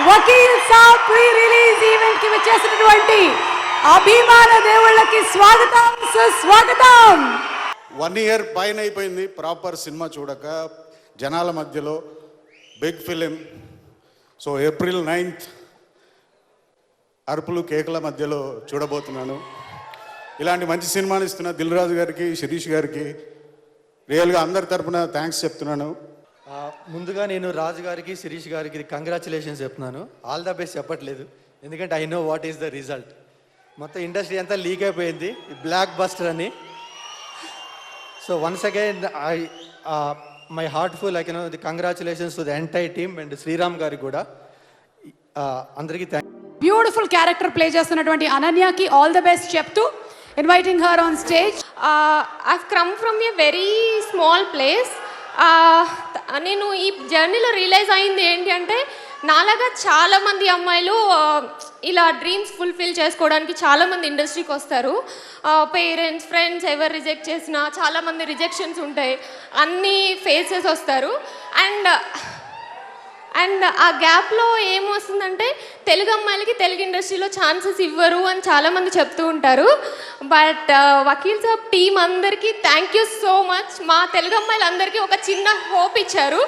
Vakeel Saab pre release event కి వచ్చేసినటువంటి అభిమాన దేవుళ్ళకి స్వాగతం సుస్వాగతం. 1 year పైన అయిపోయింది ప్రాపర్ సినిమా చూడక, జనాల మధ్యలో big film. So April 9th అరుపులు కేకల మధ్యలో చూడబోతున్నాను. ఇలాంటి మంచి సినిమాని ఇస్తున్న దిల్ రాజు గారికి, శిరీష్ గారికి రియల్గా అందరి తరపున థ్యాంక్స్ చెప్తున్నాను. ముందుగా నేను రాజు గారికి, శిరీష్ గారికి కంగ్రాచులేషన్స్ చెప్తున్నాను. ఆల్ ద బెస్ట్ చెప్పట్లేదు, ఎందుకంటే I know what is the result. మొత్తం ఇండస్ట్రీ అంతా లీక్ అయిపోయింది ఈ బ్లాక్ బస్టర్ అని. So once again my heartful I can the congratulations to the entire team and Sriram గారికి కూడా అందరికీ థ్యాంక్. బ్యూటిఫుల్ క్యారెక్టర్ ప్లే చేస్తున్నటువంటి అనన్యకి ఆల్ ద బెస్ట్ చెప్తూ inviting her on stage. I've come from a very small place. నేను ఈ జర్నీలో realise అయింది ఏంటి అంటే, నాలాగా చాలామంది అమ్మాయిలు ఇలా డ్రీమ్స్ ఫుల్ఫిల్ చేసుకోవడానికి చాలామంది ఇండస్ట్రీకి వస్తారు. పేరెంట్స్, ఫ్రెండ్స్ ఎవరు రిజెక్ట్ చేసినా చాలామంది రిజెక్షన్స్ ఉంటాయి, అన్నీ ఫేసెస్ వస్తారు. అండ్ ఆ గ్యాప్లో ఏమొస్తుందంటే, తెలుగు అమ్మాయిలకి తెలుగు ఇండస్ట్రీలో ఛాన్సెస్ ఇవ్వరు అని చాలామంది చెప్తూ ఉంటారు. బట్ వకీల్ సాబ్ టీం అందరికీ థ్యాంక్ యూ సో మచ్. మా తెలుగు అమ్మాయిలందరికీ ఒక చిన్న హోప్ ఇచ్చారు.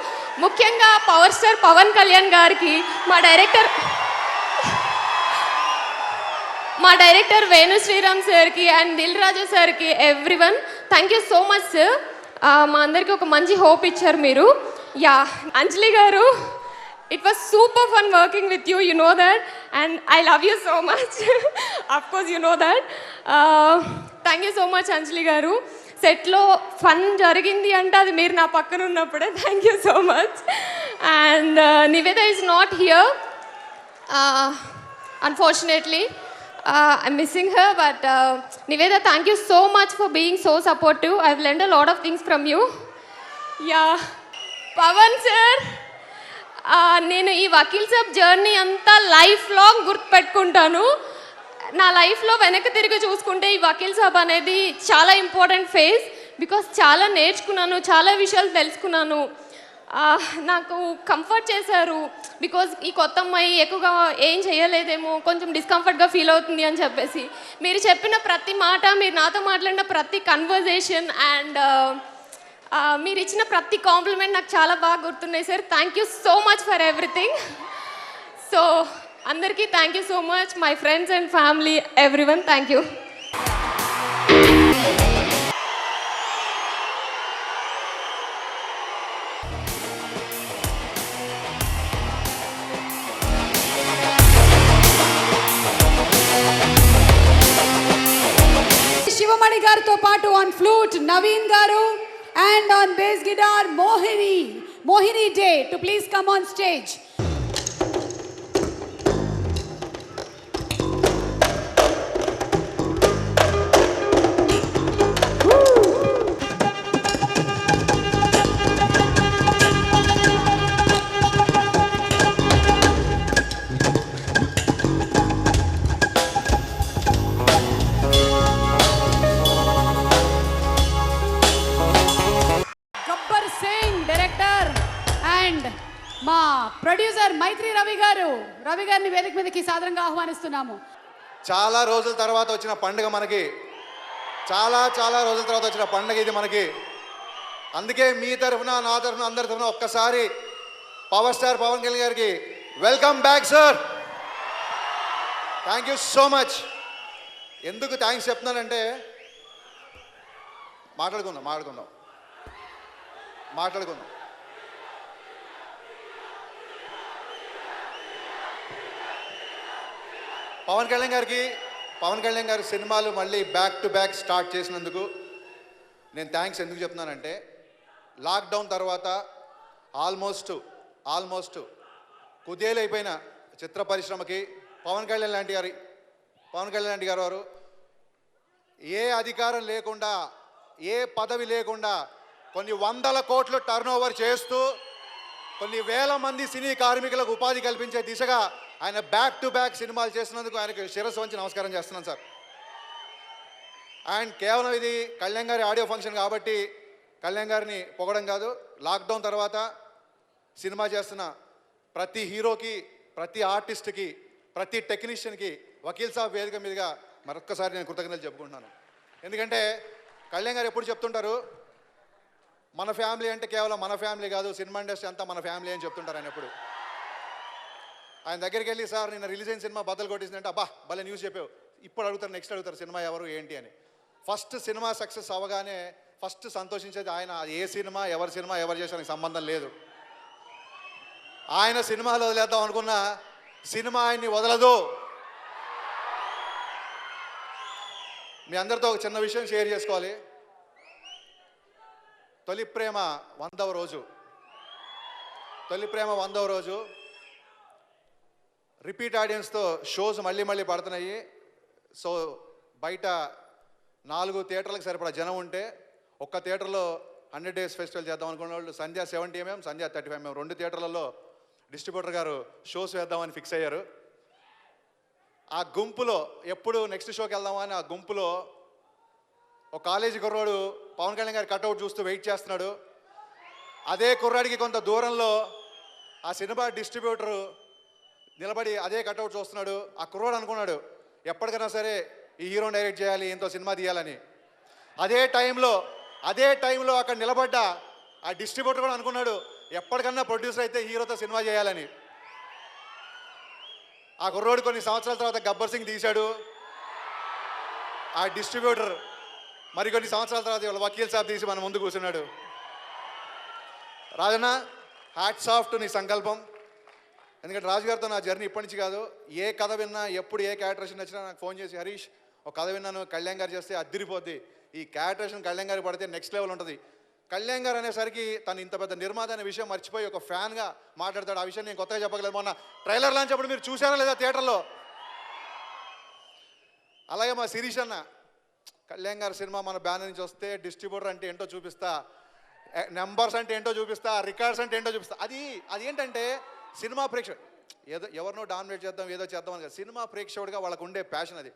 ముఖ్యంగా పవర్ స్టార్ పవన్ కళ్యాణ్ గారికి, మా డైరెక్టర్ వేణు శ్రీరామ్ సార్కి అండ్ దిల్ రాజు సార్కి, everyone thank you so much sir. మా అందరికీ ఒక మంచి హోప్ ఇచ్చారు మీరు. యా, అంజలి గారు, it was super fun working with you, you know that, and I love you so much. Of course you know that. Thank you so much Anjali garu. Set lo fun jarigindi ante adi meer na pakkana unnappude. Thank you so much. And Niveda is not here, unfortunately. I'm missing her, but Niveda, thank you so much for being so supportive. I've learned a lot of things from you. Yeah, Pavan sir, నేను ఈ Vakeel Saab journey అంతా life long గుర్తుపెట్టుకుంటాను. నా లైఫ్లో వెనక్కి తిరిగి చూసుకుంటే ఈ వకీల్ సాబ్ అనేది చాలా ఇంపార్టెంట్ ఫేజ్. బికాస్ చాలా నేర్చుకున్నాను, చాలా విషయాలు తెలుసుకున్నాను. నాకు కంఫర్ట్ చేశారు. బికాజ్ ఈ కొత్త అమ్మాయి ఎక్కువగా ఏం చేయలేదేమో, కొంచెం డిస్కంఫర్ట్గా ఫీల్ అవుతుంది అని చెప్పేసి మీరు చెప్పిన ప్రతి మాట, మీరు నాతో మాట్లాడిన ప్రతి కన్వర్జేషన్ అండ్ మీరు ఇచ్చిన ప్రతి కాంప్లిమెంట్ నాకు చాలా బాగా గుర్తున్నాయి sir. Thank you so much for everything. So అందరికీ thank you so much, my friends and family, everyone thank you. Sivamani గారితో పాటు ఆన్ ఫ్లూట్ నవీన్ గారు and on bass guitar Mohini Day to please come on stage. మా producer మైత్రి రవి గారిని వేదిక మీదకి సాదరంగా ఆహ్వానిస్తున్నాము. చాలా రోజుల తర్వాత వచ్చిన పండుగ మనకి, చాలా రోజుల తర్వాత వచ్చిన పండుగ ఇది మనకి. అందుకే మీ తరఫున, నా తరఫున, అందరి తరఫున ఒక్కసారి పవర్ స్టార్ పవన్ కళ్యాణ్ గారికి welcome back sir. Thank you so much. ఎందుకు థ్యాంక్స్ చెప్తున్నానంటే, మాట్లాడుకుందాం. పవన్ కళ్యాణ్ గారి సినిమాలు మళ్ళీ బ్యాక్ టు బ్యాక్ స్టార్ట్ చేసినందుకు నేను థ్యాంక్స్ ఎందుకు చెప్తున్నానంటే, లాక్డౌన్ తర్వాత ఆల్మోస్ట్ కుదేలైపోయిన చిత్ర పరిశ్రమకి పవన్ కళ్యాణ్ లాంటి గారు వారు ఏ అధికారం లేకుండా, ఏ పదవి లేకుండా కొన్ని 100 కోట్లు టర్నోవర్ చేస్తూ కొన్ని వేల మంది సినీ కార్మికులకు ఉపాధి కల్పించే దిశగా ఆయన బ్యాక్ టు బ్యాక్ సినిమాలు చేసినందుకు ఆయనకు శిరస్సు వంచి నమస్కారం చేస్తున్నాను సార్. అండ్ కేవలం ఇది కళ్యాణ్ గారి ఆడియో ఫంక్షన్ కాబట్టి కళ్యాణ్ గారిని పొగడం కాదు, లాక్డౌన్ తర్వాత సినిమా చేస్తున్న ప్రతి హీరోకి ప్రతి ఆర్టిస్ట్కి, ప్రతి టెక్నీషియన్కి వకీల్ సాబ్ వేదిక మీదుగా మరొక్కసారి నేను కృతజ్ఞతలు చెప్పుకుంటున్నాను. ఎందుకంటే కళ్యాణ్ గారు ఎప్పుడు చెప్తుంటారు, మన ఫ్యామిలీ అంటే కేవలం మన ఫ్యామిలీ కాదు, సినిమా ఇండస్ట్రీ అంతా మన ఫ్యామిలీ అని చెప్తుంటారు ఆయన ఎప్పుడు. ఆయన దగ్గరికి వెళ్ళి, సార్ నిన్న రిలీజ్ అయిన సినిమా బద్దలు కొట్టేసిందంటే, అబ్బా భలే న్యూస్ చెప్పావు, ఇప్పుడు అడుగుతారు, నెక్స్ట్ అడుగుతారు సినిమా ఎవరు ఏంటి అని. ఫస్ట్ సినిమా సక్సెస్ అవ్వగానే ఫస్ట్ సంతోషించేది ఆయన. అది ఏ సినిమా ఎవరు చేసానికి సంబంధం లేదు. ఆయన సినిమాలు వదిలేద్దాం అనుకున్న సినిమా ఆయన్ని వదలదు. మీ అందరితో ఒక చిన్న విషయం షేర్ చేసుకోవాలి. తొలి ప్రేమ 100వ రోజు, తొలి ప్రేమ 100వ రోజు రిపీట్ ఆడియన్స్తో షోస్ మళ్ళీ పడుతున్నాయి. సో బయట 4 థియేటర్లకు సరిపడా జనం ఉంటే, ఒక్క థియేటర్లో 100 డేస్ ఫెస్టివల్ చేద్దాం అనుకున్న వాళ్ళు సంధ్య 70 mm, సంధ్య 35 mm 2 థియేటర్లలో డిస్ట్రిబ్యూటర్ గారు షోస్ వేద్దామని ఫిక్స్ అయ్యారు. ఆ గుంపులో ఎప్పుడు నెక్స్ట్ షోకి వెళ్దామని ఆ గుంపులో ఒక కాలేజీ కుర్రాడు పవన్ కళ్యాణ్ గారి కట్అవుట్ చూస్తూ వెయిట్ చేస్తున్నాడు. అదే కుర్రాడికి కొంత దూరంలో ఆ సినిమా డిస్ట్రిబ్యూటరు నిలబడి అదే కట్అవుట్ చూస్తున్నాడు. ఆ కుర్రాడు అనుకున్నాడు, ఎప్పటికైనా సరే ఈ హీరోని డైరెక్ట్ చేయాలి, ఎంతో సినిమా తీయాలని. అదే టైంలో అక్కడ నిలబడ్డ ఆ డిస్ట్రిబ్యూటర్ కూడా అనుకున్నాడు, ఎప్పటికన్నా ప్రొడ్యూసర్ అయితే హీరోతో సినిమా చేయాలని. ఆ కుర్రోడు కొన్ని సంవత్సరాల తర్వాత గబ్బర్ సింగ్ తీశాడు. ఆ డిస్ట్రిబ్యూటర్ మరికొన్ని సంవత్సరాల తర్వాత ఇవాళ వకీల్ సాబ్ తీసి మన ముందు కూర్చున్నాడు. రాజన్న, హ్యాట్స్ ఆఫ్ టు నీ సంకల్పం. ఎందుకంటే రాజుగారితో నా జర్నీ ఇప్పటి నుంచి కాదు. ఏ కథ విన్నా, ఎప్పుడు ఏ క్యారెక్టరేషన్ వచ్చినా నాకు ఫోన్ చేసి, హరీష్ ఒక కథ విన్నాను, కళ్యాణ్ గారు చేస్తే అద్దిరిపోద్ది, ఈ క్యారెక్టరేషన్ కళ్యాణ్ గారికి పడితే నెక్స్ట్ లెవెల్ ఉంటుంది. కళ్యాణ్ గారు అనేసరికి తను ఇంత పెద్ద నిర్మాత అనే విషయం మర్చిపోయి ఒక ఫ్యాన్గా మాట్లాడతాడు. ఆ విషయం నేను కొత్తగా చెప్పగలేదు. మొన్న ట్రైలర్ లాంచ్ అప్పుడు మీరు చూసారా లేదా థియేటర్లో? అలాగే మా శిరీష్ అన్న, కళ్యాణ్ గారి సినిమా మన బ్యానర్ నుంచి వస్తే డిస్ట్రిబ్యూటర్ అంటే ఏంటో చూపిస్తా, నెంబర్స్ అంటే ఏంటో చూపిస్తా, రికార్డ్స్ అంటే ఏంటో చూపిస్తా. అది ఏంటంటే సినిమా ప్రేక్షకుడు ఏదో ఎవరినో డామినేట్ చేద్దాం, ఏదో చేద్దాం అని కాదు, సినిమా ప్రేక్షకుడిగా వాళ్ళకు ఉండే ప్యాషన్ అది.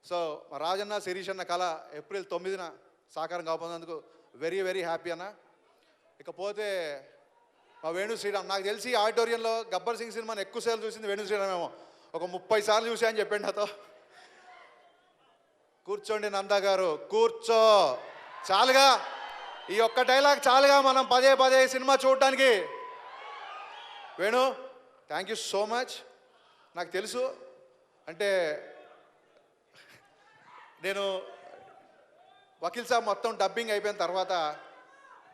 సో రాజన్న, శిరీష్ అన్న కళ ఏప్రిల్ 9న సాకారం కాబోతున్నందుకు వెరీ హ్యాపీ అన్న. ఇకపోతే మా వేణు శ్రీరామ్, నాకు తెలిసి ఆడిటోరియంలో గబ్బర్ సింగ్ సినిమాని ఎక్కువ సార్లు చూసింది వేణు శ్రీరామ్ ఏమో, ఒక 30 సార్లు చూసా అని చెప్పండి నాతో. కూర్చోండి నందా గారు, కూర్చో, చాలుగా ఈ ఒక్క డైలాగ్ చాలుగా మనం పదే సినిమా చూడటానికి. Venu, thank you so much. నాకు తెలుసు అంటే నేను వకీల్ సాబ్ మొత్తం డబ్బింగ్ అయిపోయిన తర్వాత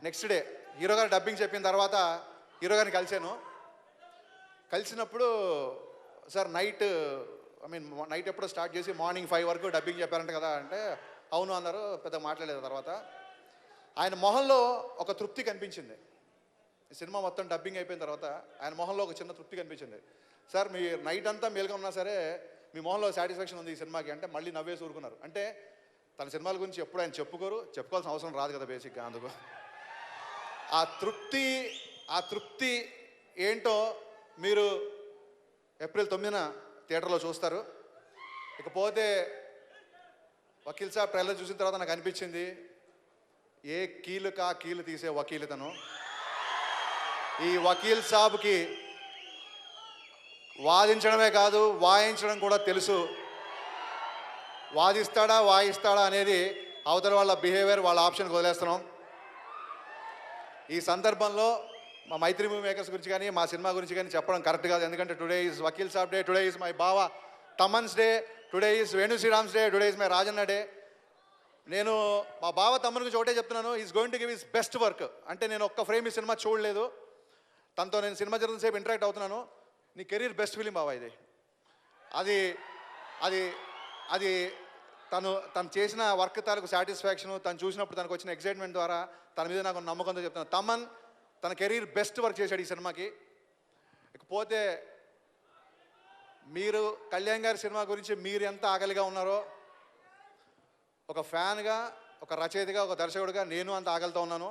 నెక్స్ట్ డే హీరో గారు డబ్బింగ్ చెప్పిన తర్వాత హీరో గారిని కలిసినప్పుడు, సార్ నైట్ ఎప్పుడో స్టార్ట్ చేసి మార్నింగ్ 5 వరకు డబ్బింగ్ చెప్పారంట కదా అంటే, అవును అన్నారు. పెద్దగా మాట్లాడలేదు. తర్వాత ఆయన మొహంలో ఒక తృప్తి కనిపించింది. ఈ సినిమా మొత్తం డబ్బింగ్ అయిపోయిన తర్వాత ఆయన మొహంలో ఒక చిన్న తృప్తి కనిపించింది. సార్ మీ నైట్ అంతా మేలుగా ఉన్నా సరే మీ మొహంలో సాటిస్ఫాక్షన్ ఉంది ఈ సినిమాకి అంటే మళ్ళీ నవ్వేసి ఊరుకున్నారు. అంటే తన సినిమాల గురించి ఎప్పుడు ఆయన చెప్పుకోవాల్సిన అవసరం రాదు కదా బేసిక్గా. అందుకు ఆ తృప్తి ఏంటో మీరు ఏప్రిల్ 9న థియేటర్లో చూస్తారు. ఇకపోతే వకీల్ సాబ్ ట్రైలర్ చూసిన తర్వాత నాకు అనిపించింది, ఏ కీలు తీసే వకీలుతను. ఈ వకీల్ సాబ్కి వాదించడమే కాదు, వాయించడం కూడా తెలుసు. వాయిస్తాడా అనేది అవతల వాళ్ళ బిహేవియర్, వాళ్ళ ఆప్షన్కి వదిలేస్తున్నాం. ఈ సందర్భంలో మా మైత్రి మూవీ మేకర్స్ గురించి కానీ మా సినిమా గురించి కానీ చెప్పడం కరెక్ట్ కాదు. ఎందుకంటే today is Vakeel Saab day, today is my బావ Thaman's day, today is Venu Sriram's day, today is my Rajanna day. నేను మా బావ తమ్మన్ గురించి ఒకటే చెప్తున్నాను, is going to give his best work. అంటే నేను ఒక్క ఫ్రేమ్ ఈ సినిమా చూడలేదు, తనతో నేను సినిమా జరుగుతున్న సేపు ఇంటరాక్ట్ అవుతున్నాను. నీ కెరీర్ బెస్ట్ ఫిలిం బావా ఇది. అది తను చేసిన వర్క్ తాలూకు సాటిస్ఫాక్షను, తను చూసినప్పుడు తనకు వచ్చిన ఎక్సైట్మెంట్ ద్వారా తన మీద నాకు నమ్మకంతో చెప్తాను. తమన్ తన కెరీర్ బెస్ట్ వర్క్ చేశాడు ఈ సినిమాకి. ఇకపోతే మీరు కళ్యాణ్ గారి సినిమా గురించి మీరు ఎంత ఆకలిగా ఉన్నారో, ఒక ఫ్యాన్గా, ఒక రచయితగా, ఒక దర్శకుడిగా నేను అంత ఆకలితో ఉన్నాను.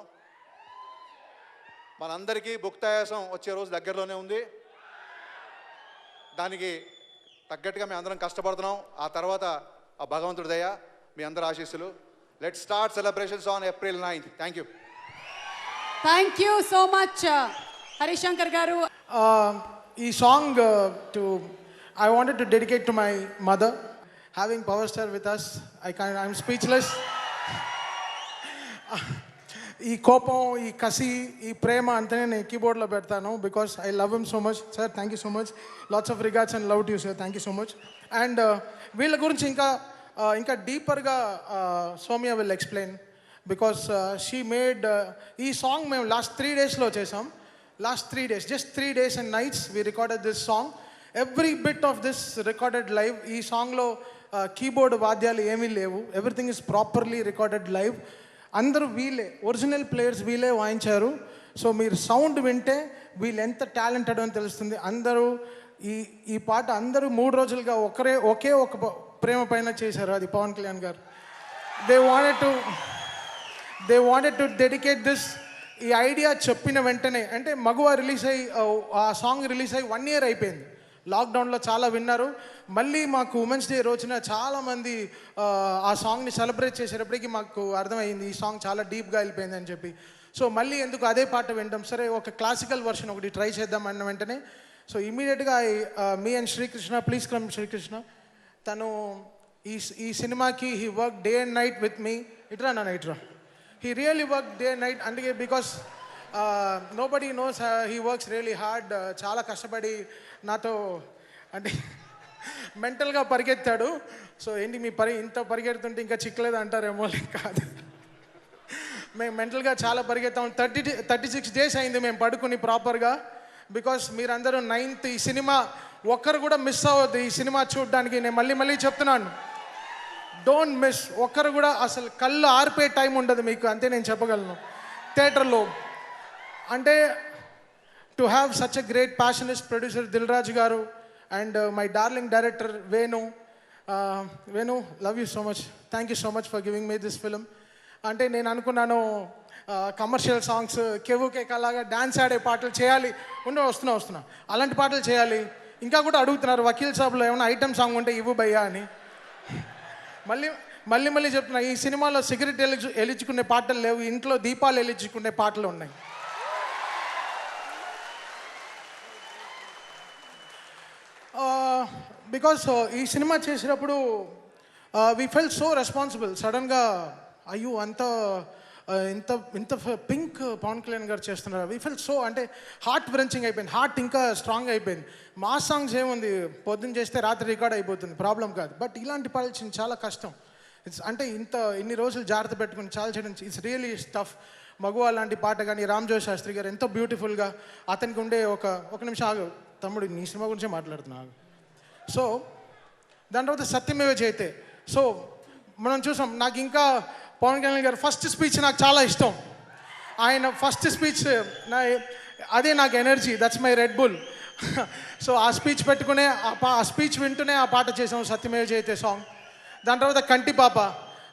మనందరికీ భుక్తాయాసం వచ్చే రోజు దగ్గరలోనే ఉంది. దానికి తగ్గట్టుగా మేము అందరం కష్టపడుతున్నాం. ఆ తర్వాత ఆ భగవంతుడి దయ, మీ అందరి ఆశీస్సులు. Let's start celebrations on April 9th. Thank you so much Harishankar గారు. ఈ song I wanted to dedicate to my mother. Having Power Star with us, I'm speechless. ఈ కోపం, ఈ కసి, ఈ ప్రేమ అంతనే నేను కీబోర్డ్లో పెడతాను because I love him so much. Sir thank you so much. Lots of regards and love to you sir. Thank you so much. And వీళ్ళ గురించి ఇంకా డీపర్గా Soumya will explain because she made ఈ సాంగ్ మేము లాస్ట్ 3 daysలో చేసాం. Last 3 days, just 3 days and nights we recorded this song. Every bit of this recorded live. ఈ సాంగ్లో కీబోర్డ్ వాద్యాలు ఏమీ లేవు. Everything is properly recorded live. అందరూ వీళ్ళే, ఒరిజినల్ ప్లేయర్స్ వీళ్ళే వాయించారు. సో మీరు సౌండ్ వింటే వీళ్ళు ఎంత టాలెంటెడ్ అని తెలుస్తుంది. అందరూ ఈ పాట అందరూ 3 రోజులుగా ఒకే ఒక ప్రేమ పైన చేశారు, అది పవన్ కళ్యాణ్ గారు. They wanted to dedicate this. ఈ ఐడియా చెప్పిన వెంటనే, అంటే మగువ రిలీజ్ అయ్యి ఆ సాంగ్ రిలీజ్ అయ్యి 1 year అయిపోయింది. లాక్డౌన్లో చాలా విన్నారు. మళ్ళీ మాకు ఉమెన్స్ డే రోజున చాలామంది ఆ సాంగ్ని సెలబ్రేట్ చేసేటప్పటికి మాకు అర్థమైంది ఈ సాంగ్ చాలా డీప్గా వెళ్ళిపోయింది అని చెప్పి. సో మళ్ళీ ఎందుకు అదే పాట వింటాం, సరే ఒక క్లాసికల్ వర్షన్ ఒకటి ట్రై చేద్దాం అన్న వెంటనే సో ఇమీడియట్గా me and Srikrishna, please come Srikrishna, తను ఈ సినిమాకి he work day and night with me. ఇట్రా నాన్న ఇట్రా. He really worked day and night అందుకే because nobody knows he works really hard. చాలా కష్టపడి నాతో అంటే మెంటల్గా పరిగెత్తాడు. సో ఏంటి మీ ఇంత పరిగెడుతుంటే ఇంకా చిక్కలేదు అంటారేమో, కాదు, మేము మెంటల్గా చాలా పరిగెత్తాం. 36 days అయింది మేము పడుకుని ప్రాపర్గా. బికాస్ మీరందరూ 9th ఈ సినిమా ఒక్కరు కూడా మిస్ అవ్వద్దు ఈ సినిమా చూడడానికి. నేను మళ్ళీ చెప్తున్నాను, డోంట్ మిస్. ఒక్కరు కూడా అసలు కళ్ళు ఆర్పే టైం ఉండదు మీకు, అంతే నేను చెప్పగలను. థియేటర్లో అంటే to have such a great passionist producer Dil Raju గారు and my darling director Venu. Love you so much. Thank you so much for giving me this film. అంటే నేను అనుకున్నాను కమర్షియల్ సాంగ్స్, కేవు కేకలాగా డ్యాన్స్ ఆడే పాటలు చేయాలి. వస్తున్నా అలాంటి పాటలు చేయాలి. ఇంకా కూడా అడుగుతున్నారు వకీల్ సాబ్లో ఏమైనా ఐటమ్ సాంగ్ ఉంటే ఇవ్వు భయ్యా అని. మళ్ళీ చెప్తున్నా, ఈ సినిమాలో సిగరెట్ వెలిగించుకునే పాటలు లేవు, ఇంట్లో దీపాలు వెలిగించుకునే పాటలు ఉన్నాయి. బికాస్ ఈ సినిమా చేసేటప్పుడు వీ ఫెల్ సో రెస్పాన్సిబుల్. సడన్గా అయ్యో ఇంత పింక్ పవన్ కళ్యాణ్ గారు చేస్తున్నారు. వీ ఫెల్ సో, అంటే హార్ట్ వ్రెంచింగ్ అయిపోయింది. హార్ట్ ఇంకా స్ట్రాంగ్ అయిపోయింది. మా సాంగ్స్ ఏముంది, పొద్దున్న చేస్తే రాత్రి రికార్డ్ అయిపోతుంది, ప్రాబ్లం కాదు. బట్ ఇలాంటి పాటలు చాలా కష్టం. అంటే ఇన్ని రోజులు జాగ్రత్త పెట్టుకుని చాలా చేయడం ఇట్స్ రియలీ టఫ్. మగువ లాంటి పాట కానీ రామ్జోయ్ శాస్త్రి గారు ఎంతో బ్యూటిఫుల్గా, అతనికి ఉండే ఒక నిమిషం ఆగు తమ్ముడు, నీ సినిమా గురించే మాట్లాడుతున్నా. సో దాని తర్వాత సత్యమేవ జయతే. సో మనం చూసాం, నాకు ఇంకా పవన్ కళ్యాణ్ గారు ఫస్ట్ స్పీచ్ నాకు చాలా ఇష్టం. ఆయన ఫస్ట్ స్పీచ్ అదే నాకు energy, that's my red bull. So ఆ స్పీచ్ పెట్టుకునే ఆ స్పీచ్ వింటూనే ఆ పాట చేసాం, సత్యమేవ జయతే సాంగ్. దాని తర్వాత కంటి పాప.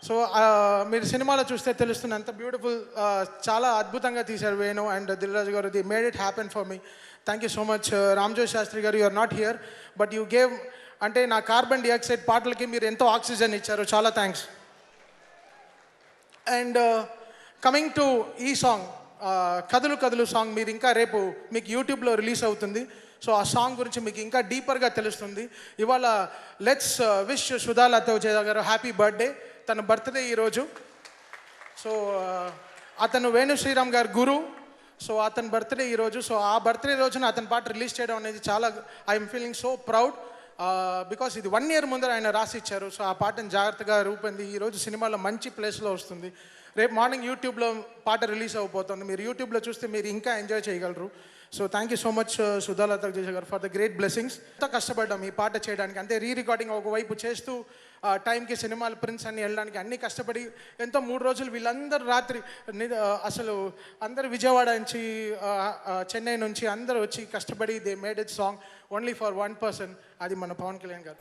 సో మీరు సినిమాలో చూస్తే తెలుస్తుంది ఎంత బ్యూటిఫుల్, చాలా అద్భుతంగా తీశారు వేణు అండ్ దిల్ రాజు గారు. The made it happen for me. Thank you so much. Ramjoy Sastry గారు, you are not here but you gave, అంటే నా కార్బన్ డైఆక్సైడ్ పాటలకి మీరు ఎంతో ఆక్సిజన్ ఇచ్చారు, చాలా థ్యాంక్స్. అండ్ కమింగ్ టు ఈ సాంగ్, కదులు కదులు సాంగ్, మీరు ఇంకా రేపు మీకు యూట్యూబ్లో రిలీజ్ అవుతుంది. సో ఆ సాంగ్ గురించి మీకు ఇంకా డీపర్గా తెలుస్తుంది. ఇవాళ లెట్స్ విష్ సుధాలత గారు హ్యాపీ బర్త్డే. తన బర్త్డే ఈరోజు. సో అతను వేణు శ్రీరామ్ గారు గురు. సో అతని బర్త్డే ఈరోజు. సో ఆ బర్త్డే రోజున అతని పాట రిలీజ్ చేయడం అనేది చాలా, I'm feeling so proud. Because ఇది 1 year ముందర ఆయన రాసి ఇచ్చారు. సో ఆ పాటను జాగ్రత్తగా రూపొంది ఈరోజు సినిమాలో మంచి ప్లేస్లో వస్తుంది. రేపు మార్నింగ్ యూట్యూబ్లో పాట రిలీజ్ అయిపోతుంది. మీరు యూట్యూబ్లో చూస్తే మీరు ఇంకా ఎంజాయ్ చేయగలరు. So thank you so much Sudhalatha గారు ఫర్ ద గ్రేట్ బ్లెస్సింగ్స్. ఎంత కష్టపడ్డాం ఈ పాట చేయడానికి, అంటే రికార్డింగ్ ఒకవైపు చేస్తూ టైంకి సినిమాలు ప్రింట్స్ అన్ని వెళ్ళడానికి అన్నీ కష్టపడి ఎంతో 3 రోజులు వీళ్ళందరూ రాత్రి అసలు అందరు విజయవాడ నుంచి చెన్నై నుంచి అందరూ వచ్చి కష్టపడి they made it song only for 1 person, అది మన పవన్ కళ్యాణ్ గారు.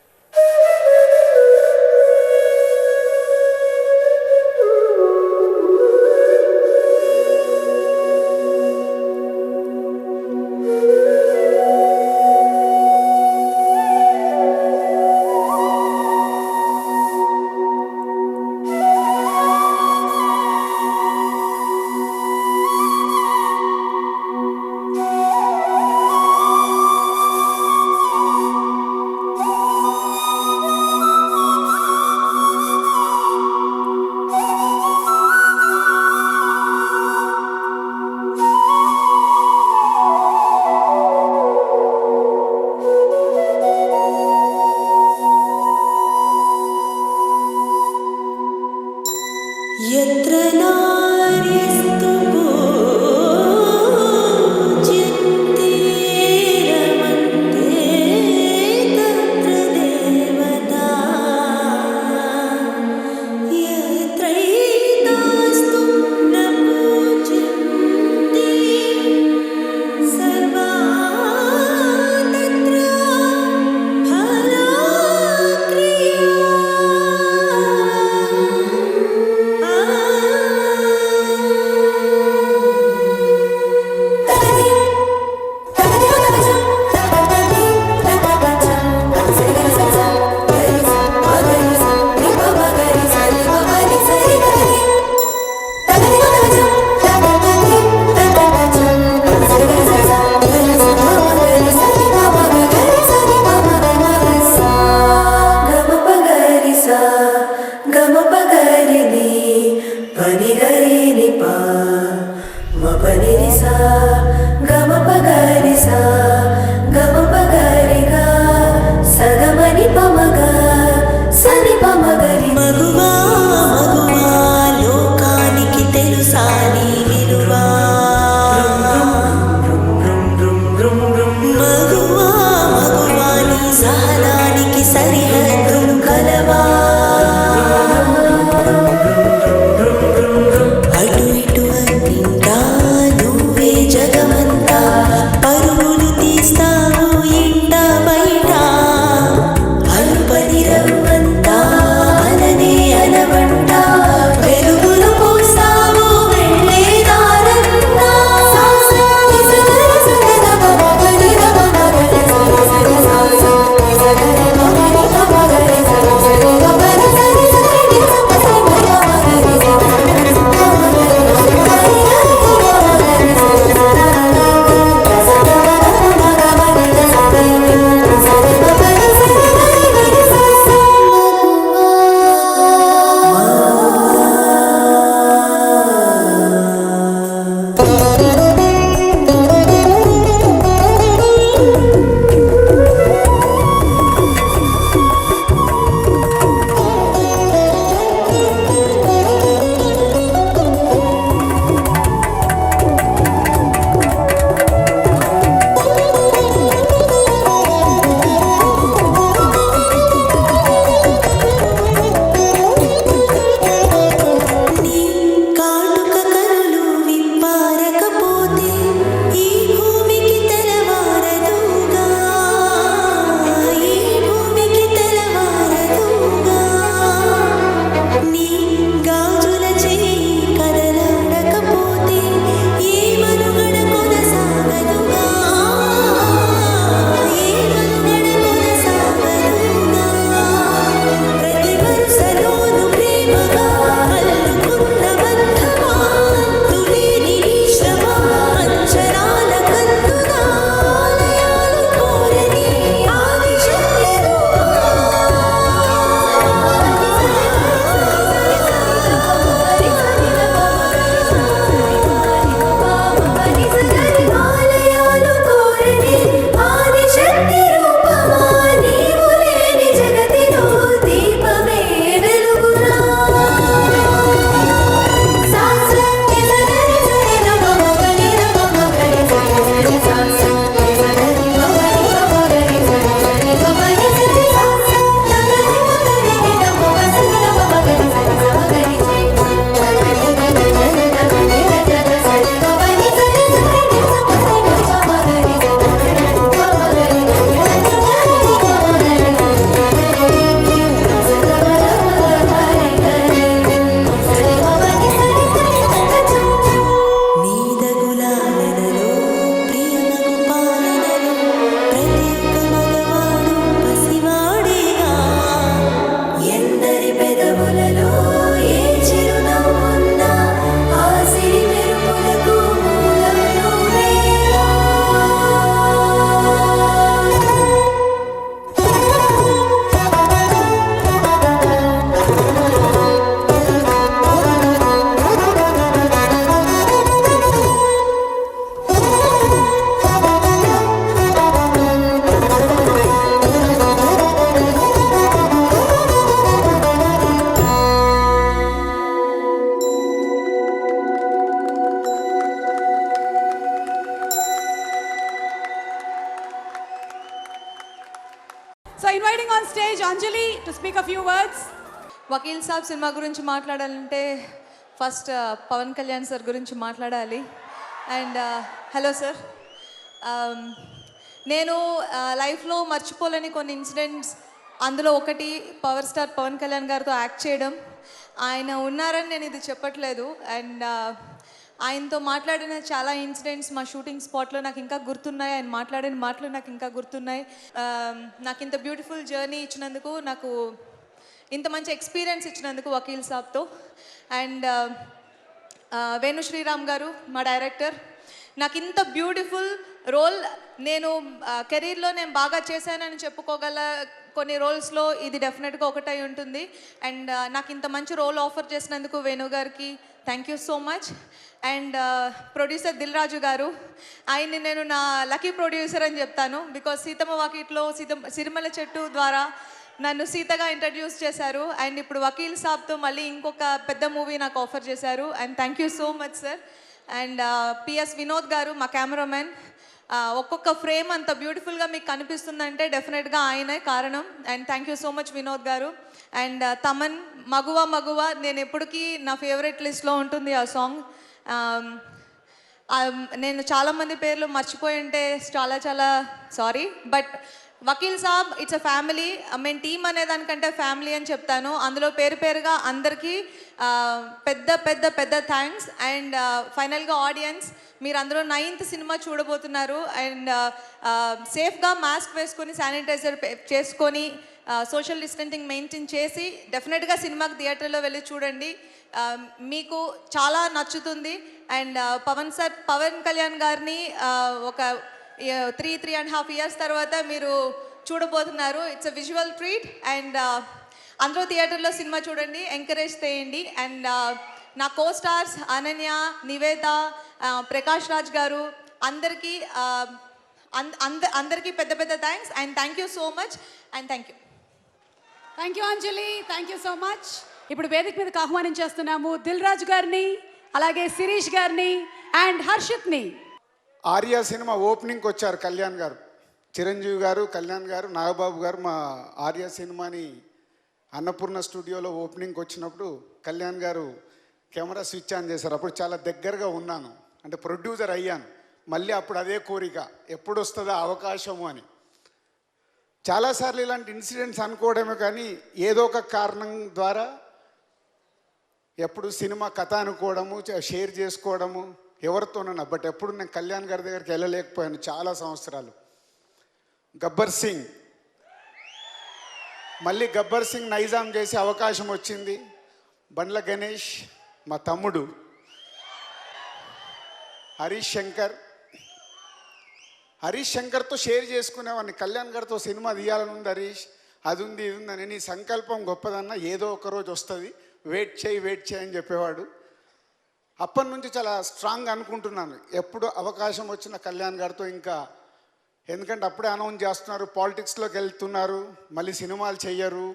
So inviting on stage Anjali to speak a few words. Vakeel Saab cinema గురించి మాట్లాడాలంటే ఫస్ట్ పవన్ కళ్యాణ్ సార్ గురించి మాట్లాడాలి. అండ్ హలో సార్, నేను లైఫ్లో మర్చిపోలేని కొన్ని ఇన్సిడెంట్స్, అందులో ఒకటి పవర్ స్టార్ పవన్ కళ్యాణ్ గారితో యాక్ట్ చేయడం. ఆయన ఉన్నారని నేను ఇది చెప్పట్లేదు. అండ్ ఆయనతో మాట్లాడిన చాలా ఇన్సిడెంట్స్ మా షూటింగ్ స్పాట్లో నాకు ఇంకా గుర్తున్నాయి. ఆయన మాట్లాడిన మాటలు నాకు ఇంకా గుర్తున్నాయి. నాకు ఇంత బ్యూటిఫుల్ జర్నీ ఇచ్చినందుకు, నాకు ఇంత మంచి ఎక్స్పీరియన్స్ ఇచ్చినందుకు వకీల్ సాబ్తో. అండ్ వేణు శ్రీరామ్ గారు మా డైరెక్టర్, నాకు ఇంత బ్యూటిఫుల్ రోల్, నేను కెరీర్లో నేను బాగా చేశానని చెప్పుకోగల కొన్ని రోల్స్లో ఇది డెఫినెట్గా ఒకటై ఉంటుంది. అండ్ నాకు ఇంత మంచి రోల్ ఆఫర్ చేసినందుకు వేణు గారికి thank you so much. And producer Dil Raju గారు, ఆయన్ని నేను నా లక్కీ ప్రొడ్యూసర్ అని చెప్తాను. బికాజ్ సీతమ్మ వాకిట్లో సిరిమల చెట్టు ద్వారా నన్ను సీతగా ఇంట్రడ్యూస్ చేశారు. అండ్ ఇప్పుడు వకీల్ సాబ్తో మళ్ళీ ఇంకొక పెద్ద మూవీ నాకు ఆఫర్ చేశారు. And thank you so much sir. And PS Vinod గారు మా కెమెరామెన్, ఒక్కొక్క ఫ్రేమ్ అంత బ్యూటిఫుల్గా మీకు కనిపిస్తుందంటే డెఫినెట్గా ఆయనే కారణం. And thank you so much Vinod గారు. అండ్ తమన్ మగువ మగువ, నేను ఎప్పటికీ నా ఫేవరెట్ లిస్ట్లో ఉంటుంది ఆ సాంగ్. నేను చాలామంది పేర్లు మర్చిపోయి ఉంటే చాలా చాలా sorry. But Vakeel Saab it's a family. మేము టీమ్ అనేదానికంటే ఫ్యామిలీ అని చెప్తాను. అందులో పేరు పేరుగా అందరికీ పెద్ద పెద్ద పెద్ద థ్యాంక్స్. అండ్ ఫైనల్గా ఆడియన్స్, మీరందరూ 9th సినిమా చూడబోతున్నారు. అండ్ సేఫ్గా మాస్క్ వేసుకొని, శానిటైజర్ చేసుకొని, సోషల్ డిస్టెన్సింగ్ మెయింటైన్ చేసి డెఫినెట్గా సినిమాకి థియేటర్లో వెళ్ళి చూడండి. మీకు చాలా నచ్చుతుంది. అండ్ పవన్ కళ్యాణ్ గారిని ఒక 3.5 years తర్వాత మీరు చూడబోతున్నారు. It's a visual treat. And అందరూ థియేటర్లో సినిమా చూడండి, ఎంకరేజ్ చేయండి. అండ్ నా కో స్టార్స్ అనన్య, నివేద, ప్రకాష్ రాజ్ గారు, అందరికీ అందరికీ పెద్ద పెద్ద thanks. And thank you so much. And thank you. Thank you Anjali, thank you so much. ఇప్పుడు వేదిక మీదకి ఆహ్వానించేస్తున్నాము దిల్ రాజు గారిని, అలాగే శిరీష్ గారిని అండ్ హర్షిత్ని. ఆర్య సినిమా ఓపెనింగ్కి వచ్చారు కళ్యాణ్ గారు, చిరంజీవి గారు, కళ్యాణ్ గారు, నాగబాబు గారు. మా ఆర్య సినిమాని అన్నపూర్ణ స్టూడియోలో ఓపెనింగ్కి వచ్చినప్పుడు కళ్యాణ్ గారు కెమెరా స్విచ్ ఆన్ చేశారు. అప్పుడు చాలా దగ్గరగా ఉన్నాను, అంటే ప్రొడ్యూసర్ అయ్యాను. మళ్ళీ అప్పుడు అదే కోరిక, ఎప్పుడు వస్తుందా అవకాశము అని. చాలాసార్లు ఇలాంటి ఇన్సిడెంట్స్ అనుకోవడమే కానీ ఏదో ఒక కారణం ద్వారా ఎప్పుడు సినిమా కథ అనుకోవడము, షేర్ చేసుకోవడము ఎవరితోనన్నా. బట్ ఎప్పుడు నేను కళ్యాణ్ గారి దగ్గరికి వెళ్ళలేకపోయాను చాలా సంవత్సరాలు. గబ్బర్ సింగ్, మళ్ళీ గబ్బర్ సింగ్ నైజాం చేసే అవకాశం వచ్చింది. బండ్ల గణేష్ మా తమ్ముడు, హరీష్ శంకర్తో షేర్ చేసుకునేవాడిని. కళ్యాణ్ గారితో సినిమా తీయాలని ఉంది హరీష్, అది ఉంది ఇది ఉందని. నీ సంకల్పం గొప్పదన్నా, ఏదో ఒక రోజు వస్తుంది, వెయిట్ చేయి అని చెప్పేవాడు. అప్పటి నుంచి చాలా స్ట్రాంగ్ అనుకుంటున్నాను, ఎప్పుడు అవకాశం వచ్చిన కళ్యాణ్ గారితో. ఇంకా ఎందుకంటే అప్పుడే అనౌన్స్ చేస్తున్నారు, పాలిటిక్స్లోకి వెళ్తున్నారు, మళ్ళీ సినిమాలు చెయ్యరు,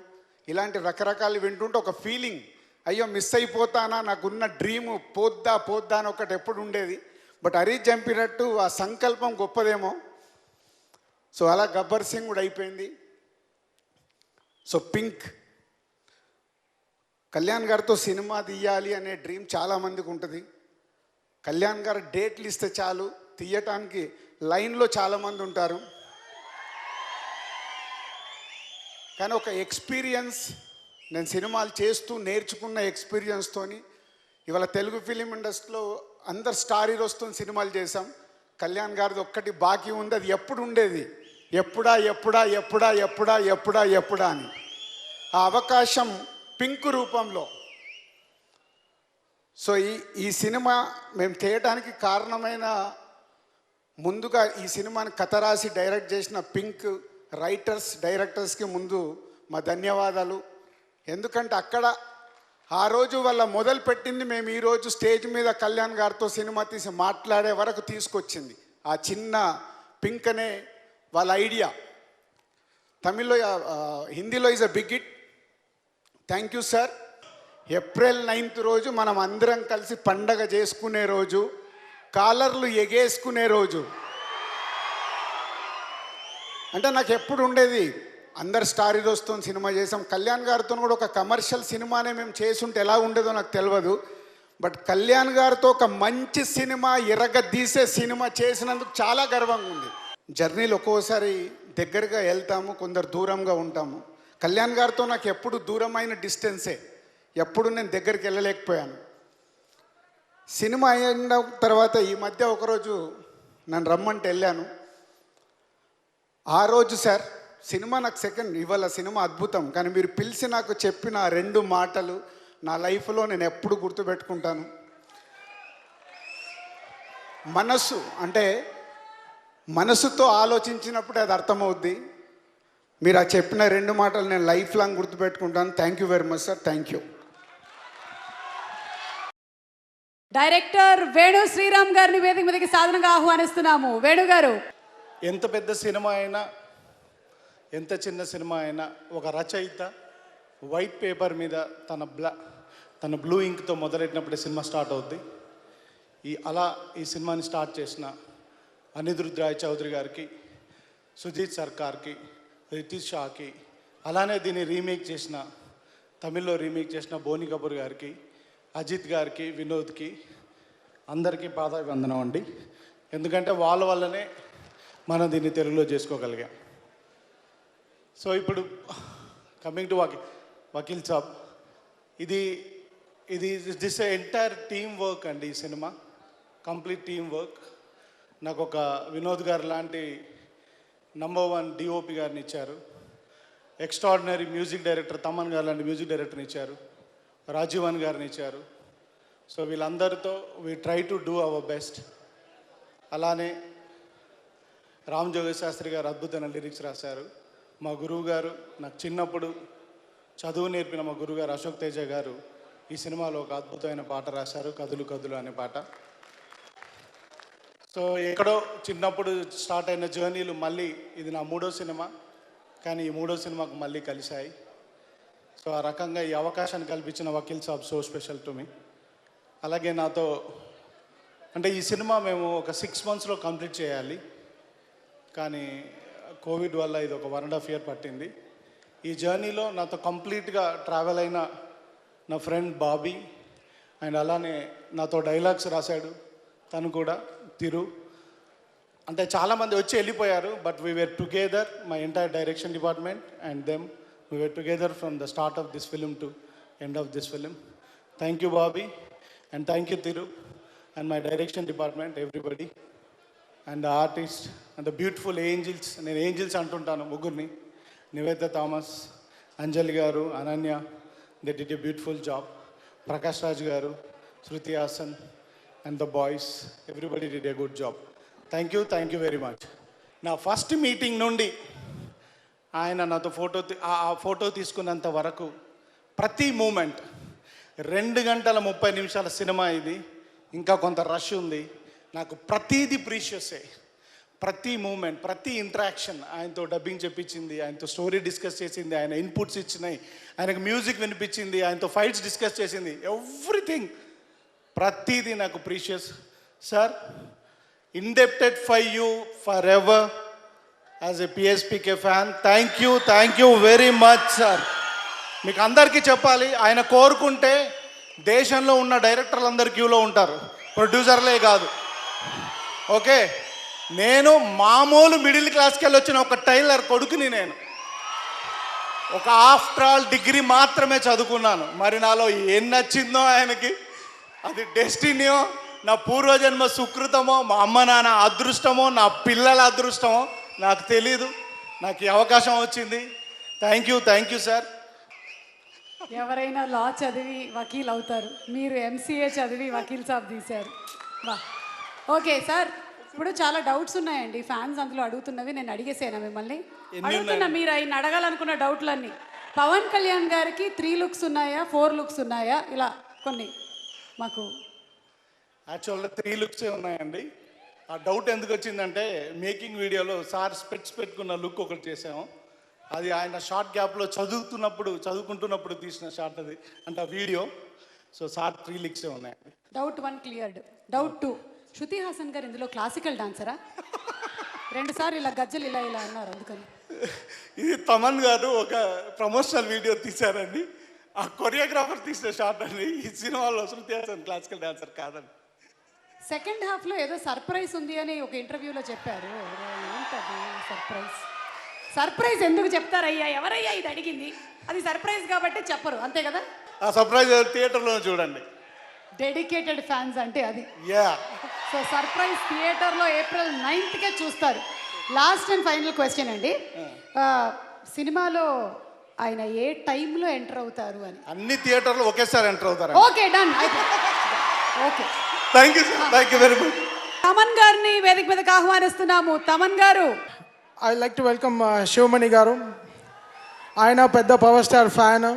ఇలాంటి రకరకాలు వింటుంటే ఒక ఫీలింగ్, అయ్యో మిస్ అయిపోతానా, నాకున్న డ్రీము పోద్దా అని ఒకటి ఎప్పుడు ఉండేది. బట్ హరీష్ చంపినట్టు ఆ సంకల్పం గొప్పదేమో. సో అలా గబ్బర్ సింగ్ కూడా అయిపోయింది. సో పింక్, కళ్యాణ్ గారితో సినిమా తీయాలి అనే డ్రీమ్ చాలామందికి ఉంటుంది. కళ్యాణ్ గారు డేట్లు ఇస్తే చాలు, తీయటానికి లైన్లో చాలామంది ఉంటారు. కానీ ఒక ఎక్స్పీరియన్స్, నేను సినిమాలు చేస్తూ నేర్చుకున్న ఎక్స్పీరియన్స్తోని ఇవాళ తెలుగు ఫిలిం ఇండస్ట్రీలో అందరు స్టార్ హీరోస్తో సినిమాలు చేశాం. కళ్యాణ్ గారిది ఒక్కటి బాకీ ఉంది, అది ఎప్పుడు ఉండేది, ఎప్పుడా అని. ఆ అవకాశం పింక్ రూపంలో. సో ఈ సినిమా మేము చేయడానికి కారణమైన, ముందుగా ఈ సినిమాని కథ రాసి డైరెక్ట్ చేసిన పింక్ రైటర్స్, డైరెక్టర్స్కి ముందు మా ధన్యవాదాలు. ఎందుకంటే అక్కడ ఆ రోజు వాళ్ళ మొదలు పెట్టింది మేము ఈరోజు స్టేజ్ మీద కళ్యాణ్ గారితో సినిమా తీసి మాట్లాడే వరకు తీసుకొచ్చింది. ఆ చిన్న పింక్ అనే వాళ్ళ ఐడియా. తమిళ్లో, హిందీలో is a big hit. Thank you sir. April 9th రోజు మనం అందరం కలిసి పండగ చేసుకునే రోజు, కాలర్లు ఎగేసుకునే రోజు. అంటే నాకు ఎప్పుడు ఉండేది, అందరు స్టార్ హీరోస్తో సినిమా చేసాం. కళ్యాణ్ గారితో కూడా ఒక కమర్షియల్ సినిమానే మేము చేసుంటే ఎలా ఉండేదో నాకు తెలియదు. బట్ కళ్యాణ్ గారితో ఒక మంచి సినిమా ఎరగదీసే సినిమా చేసినందుకు చాలా గర్వంగా ఉంది. జర్నీలో ఒక్కోసారి దగ్గరగా వెళ్తాము, కొందరు దూరంగా ఉంటాము. కళ్యాణ్ గారితో నాకు ఎప్పుడు దూరమైన డిస్టెన్సే, ఎప్పుడు నేను దగ్గరికి వెళ్ళలేకపోయాను. సినిమా అయిన తర్వాత ఈ మధ్య ఒకరోజు నన్ను రమ్మంటే వెళ్ళాను. ఆ రోజు సార్ సినిమా నాకు సెకండ్, ఇవాళ సినిమా అద్భుతం, కానీ మీరు పిలిచి నాకు చెప్పిన 2 మాటలు నా లైఫ్లో నేను ఎప్పుడు గుర్తుపెట్టుకుంటాను. మనస్సు అంటే మనసుతో ఆలోచించినప్పుడు అది అర్థమవుద్ది. మీరు ఆ చెప్పిన 2 మాటలు నేను లైఫ్ లాంగ్ గుర్తుపెట్టుకుంటాను. Thank you very much sir. Thank you. Director Venu Sriram గారిని వేదిక మీదకి సాధనగా ఆహ్వానిస్తున్నాము. వేణు గారు. ఎంత పెద్ద సినిమా అయినా, ఎంత చిన్న సినిమా అయినా, ఒక రచయిత వైట్ పేపర్ మీద తన బ్లూ ఇంక్తో మొదలెట్టినప్పుడే సినిమా స్టార్ట్ అవుద్ది. ఈ సినిమాని స్టార్ట్ చేసిన అనిరుద్ రాయ్ చౌదరి గారికి, సుజీత్ సర్కార్కి, రితీష్ షాకి, అలానే దీన్ని తమిళ్లో రీమేక్ చేసిన బోని కపూర్ గారికి, అజిత్ గారికి, వినోద్కి, అందరికీ పాదాభివందనం అండి. ఎందుకంటే వాళ్ళ వల్లనే మనం దీన్ని తెలుగులో చేసుకోగలిగాం. సో ఇప్పుడు కమింగ్ టు వకీల్ సాబ్, ఇది దిస్ ఎంటైర్ టీమ్ వర్క్ అండి. ఈ సినిమా కంప్లీట్ టీమ్ వర్క్. నాకు ఒక వినోద్ గారు లాంటి నంబర్ 1 డిఓపి గారిని ఇచ్చారు, ఎక్స్ట్రాడినరీ మ్యూజిక్ డైరెక్టర్ తమన్ గారు లాంటి మ్యూజిక్ డైరెక్టర్ని ఇచ్చారు, రాజీవన్ గారిని ఇచ్చారు. సో వీళ్ళందరితో we try to do our best. అలానే రామ్ జోగేష్ శాస్త్రి గారు అద్భుతమైన లిరిక్స్ రాశారు. మా గురువు గారు, నాకు చిన్నప్పుడు చదువు నేర్పిన మా గురువుగారు అశోక్ తేజ గారు ఈ సినిమాలో ఒక అద్భుతమైన పాట రాశారు, కదులు కదులు అనే పాట. సో ఎక్కడో చిన్నప్పుడు స్టార్ట్ అయిన జర్నీలు మళ్ళీ ఇది నా 3వ సినిమా, కానీ ఈ 3వ సినిమాకు మళ్ళీ కలిశాయి. సో ఆ రకంగా ఈ అవకాశాన్ని కల్పించిన Vakeel Saab so special to me. అలాగే నాతో అంటే ఈ సినిమా మేము ఒక 6 monthsలో కంప్లీట్ చేయాలి, కానీ కోవిడ్ వల్ల ఇది ఒక 1.5 year పట్టింది. ఈ జర్నీలో నాతో కంప్లీట్గా ట్రావెల్ అయిన నా ఫ్రెండ్ బాబీ, అండ్ అలానే నాతో డైలాగ్స్ రాశాడు తను కూడా, తిరు. అంటే చాలామంది వచ్చి వెళ్ళిపోయారు, but we were together, my entire direction department and them, we were together from the start of this film to end of this film. Thank you Bobby, and thank you Thiru, and my direction department, everybody, and the artist and the beautiful angels. నేను angels అంటుంటాను ముగ్గురిని, నివేద థామస్, అంజలి గారు, Ananya, they did a beautiful job. Prakash Raj గారు, Shruti Haasan and the boys, everybody did a good job. Thank you very much. నా first meeting నుండి ఆయన నాతో photo తీసుకున్నంత వరకు ప్రతి మూమెంట్, 2 గంటల 30 నిమిషాల సినిమా ఇది, ఇంకా కొంత రష్ ఉంది. నాకు ప్రతీది ప్రీషియసే. ప్రతి మూమెంట్, ప్రతి ఇంటరాక్షన్, ఆయనతో డబ్బింగ్ చెప్పించింది, ఆయనతో స్టోరీ డిస్కస్ చేసింది, ఆయన ఇన్పుట్స్ ఇచ్చినాయి, ఆయనకు మ్యూజిక్ వినిపించింది, ఆయనతో ఫైట్స్ డిస్కస్ చేసింది, ఎవ్రీథింగ్, ప్రతిదీ నాకు precious. Sir, indebted for you for ever as a PSPK fan. Thank you very much sir. మీకు అందరికీ చెప్పాలి, ఆయన కోరుకుంటే దేశంలో ఉన్న డైరెక్టర్లు అందరు క్యూలో ఉంటారు, ప్రొడ్యూసర్లే కాదు. ఓకే, నేను మామూలు మిడిల్ క్లాస్కి వెళ్ళి వచ్చిన ఒక టైలర్ కొడుకుని, నేను ఒక ఆఫ్టర్ ఆల్ డిగ్రీ మాత్రమే చదువుకున్నాను. మరి నాలో ఏం నచ్చిందో ఆయనకి, అది డెస్టినీయో, నా పూర్వజన్మ సుకృతమో, మా అమ్మ నాన్న అదృష్టమో, నా పిల్లల అదృష్టమో నాకు తెలీదు. నాకు ఈ అవకాశం వచ్చింది. Thank you sir. ఎవరైనా లా చదివి వకీల్ అవుతారు, మీరు ఎంసీఏ చదివి వకీల్ సాబ్ తీశారు. వా, ఓకే సార్. ఇప్పుడు చాలా డౌట్స్ ఉన్నాయండి, ఫ్యాన్స్ అందులో అడుగుతున్నవి. నేను అడిగేసేనా మిమ్మల్ని? అడుగుతున్నా, మీరు ఆయన అడగాలనుకున్న డౌట్లన్నీ. పవన్ కళ్యాణ్ గారికి 3 looks ఉన్నాయా, 4 looks ఉన్నాయా, ఇలా కొన్ని మాకు. యాక్చువల్గా 3 looks ఉన్నాయండి. ఆ డౌట్ ఎందుకు వచ్చిందంటే, మేకింగ్ వీడియోలో సార్ స్పెట్స్ పెట్టుకున్న లుక్ ఒకటి చేసాము. అది ఆయన షార్ట్ గ్యాప్లో చదువుకుంటున్నప్పుడు తీసిన షార్ట్ అది, అంటే ఆ వీడియో. సో సార్ 3 looks ఉన్నాయండి. Doubt 1 cleared. Doubt 2, Shruti Haasan గారు ఇందులో క్లాసికల్ డాన్సరా? 2 సార్లు ఇలా గజ్జలు ఇలా అన్నారు, అందుకని. ఇది తమన్ గారు ఒక ప్రమోషనల్ వీడియో తీశారండి. ఆ కొరియోగ్రాఫర్ తీసిన షాట్ అండి. ఈ సినిమాలో శృతి హాసన్ క్లాసికల్ డాన్సర్ కాదండి. సెకండ్ హాఫ్లో ఏదో సర్ప్రైజ్ ఉంది అని ఒక ఇంటర్వ్యూలో చెప్పారు. ఏంటది సర్ప్రైజ్? సర్ప్రైజ్ ఎందుకు చెప్తారయ్యా? ఎవరయ్యా ఇది అడిగింది? అది సర్ప్రైజ్ కాబట్టి చెప్పరు, అంతే కదా? ఆ సర్ప్రైజ్ థియేటర్లో చూడండి. డెడికేటెడ్ ఫ్యాన్స్ అంటే అది. యా, సో సర్ప్రైజ్ థియేటర్లో April 9th చూస్తారు. లాస్ట్ అండ్ ఫైనల్ క్వశ్చన్ అండి, సినిమాలో ఆయన ఏ టైంలో ఎంటర్ అవుతారు అని? అన్ని థియేటర్లు ఒకేసారి ఎంటర్ అవుతారు. Okay, done. Okay, thank you sir, thank you very much. Thaman గారిని వేదిక మీదకి ఆహ్వానిస్తున్నాము. తమన్ గారు. I like to welcome Sivamani గారు. ఆయన పెద్ద పవర్ స్టార్ ఫ్యాన్.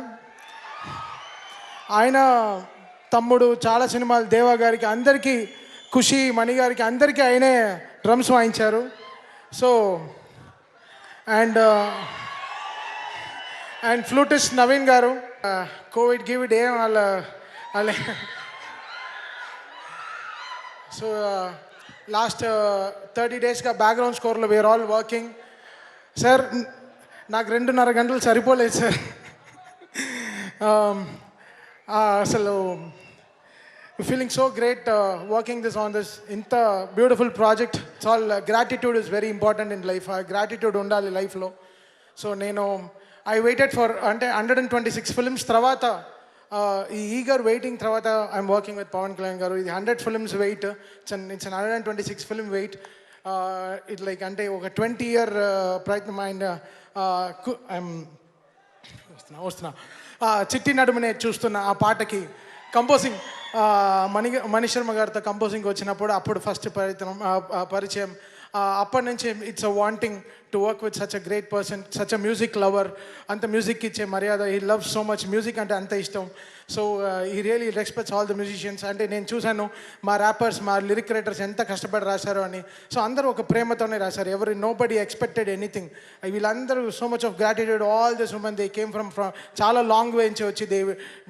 ఆయన తమ్ముడు చాలా సినిమాలు, దేవా గారికి అందరికీ, ఖుషి మణి గారికి అందరికీ ఆయనే డ్రమ్స్ వాయించారు. సో అండ్ ఫ్లూటిస్ట్ నవీన్ గారు. కోవిడ్ గివిడ్ ఏం వాళ్ళ సో లాస్ట్ 30 daysగా బ్యాక్గ్రౌండ్ స్కోర్లో వీఆర్ ఆల్ వర్కింగ్. సార్ నాకు 2.5 గంటలు సరిపోలేదు సార్. అసలు feeling so great working this on this ఇంత beautiful project. It's all gratitude is very important in life. Gratitude ఉండాలి లైఫ్లో. సో నేను ఐ వెయిటెడ్ ఫర్ అంటే 126 films తర్వాత ఈ ఈగర్ వెయిటింగ్ తర్వాత I'm working with Pawan Kalyan గారు. ఇది 100 films wait. It's 126 film wait. It like అంటే ఒక 20-year ప్రయత్నం. అండ్ వస్తున్నా చిట్టి నడుమునే చూస్తున్న ఆ పాటకి కంపోజింగ్ మణి శర్మ గారితో కంపోజింగ్ వచ్చినప్పుడు అప్పుడు ఫస్ట్ పరిచయం. అప్పటి నుంచి it's a wanting to work with such a great person, such a music lover. అంత మ్యూజిక్కి ఇచ్చే మర్యాద. He love so much music అంటే అంత ఇష్టం. సో ఈ really respects all the musicians. అంటే నేను చూశాను మా ర్యాపర్స్, మా లిరిక్ రైటర్స్ ఎంత కష్టపడి రాశారు అని. సో అందరూ ఒక ప్రేమతోనే రాశారు. ఎవరు నో బడీ ఎక్స్పెక్టెడ్ ఎనీథింగ్. వీళ్ళందరూ so much of gratitude. All this woman they came from చాలా లాంగ్ వే నుంచి వచ్చి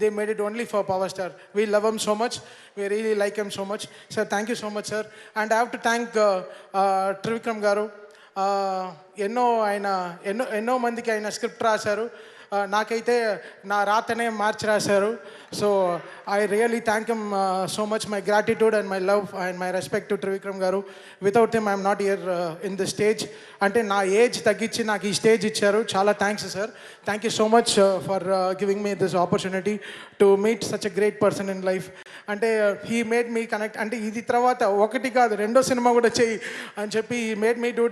they made it only for power star. We love him so much. We really like him so much. Sir thank you so much sir. And I have to thank Trivikram గారు. ఎన్నో మందికి ఆయన script రాశారు. నాకైతే నా రాతనే మార్చి రాశారు. So I really thank him so much. My gratitude and my love and my respect to Trivikram గారు. Without him I'm not here in the stage. అంటే నా ఏజ్ తగ్గించి నాకు ఈ స్టేజ్ ఇచ్చారు. చాలా thanks sir. Thank you so much for giving me this opportunity to meet such a great person in life. అంటే he made me connect. అంటే ఇది తర్వాత ఒకటి కాదు 2వ సినిమా కూడా చెయ్యి అని చెప్పి he made me do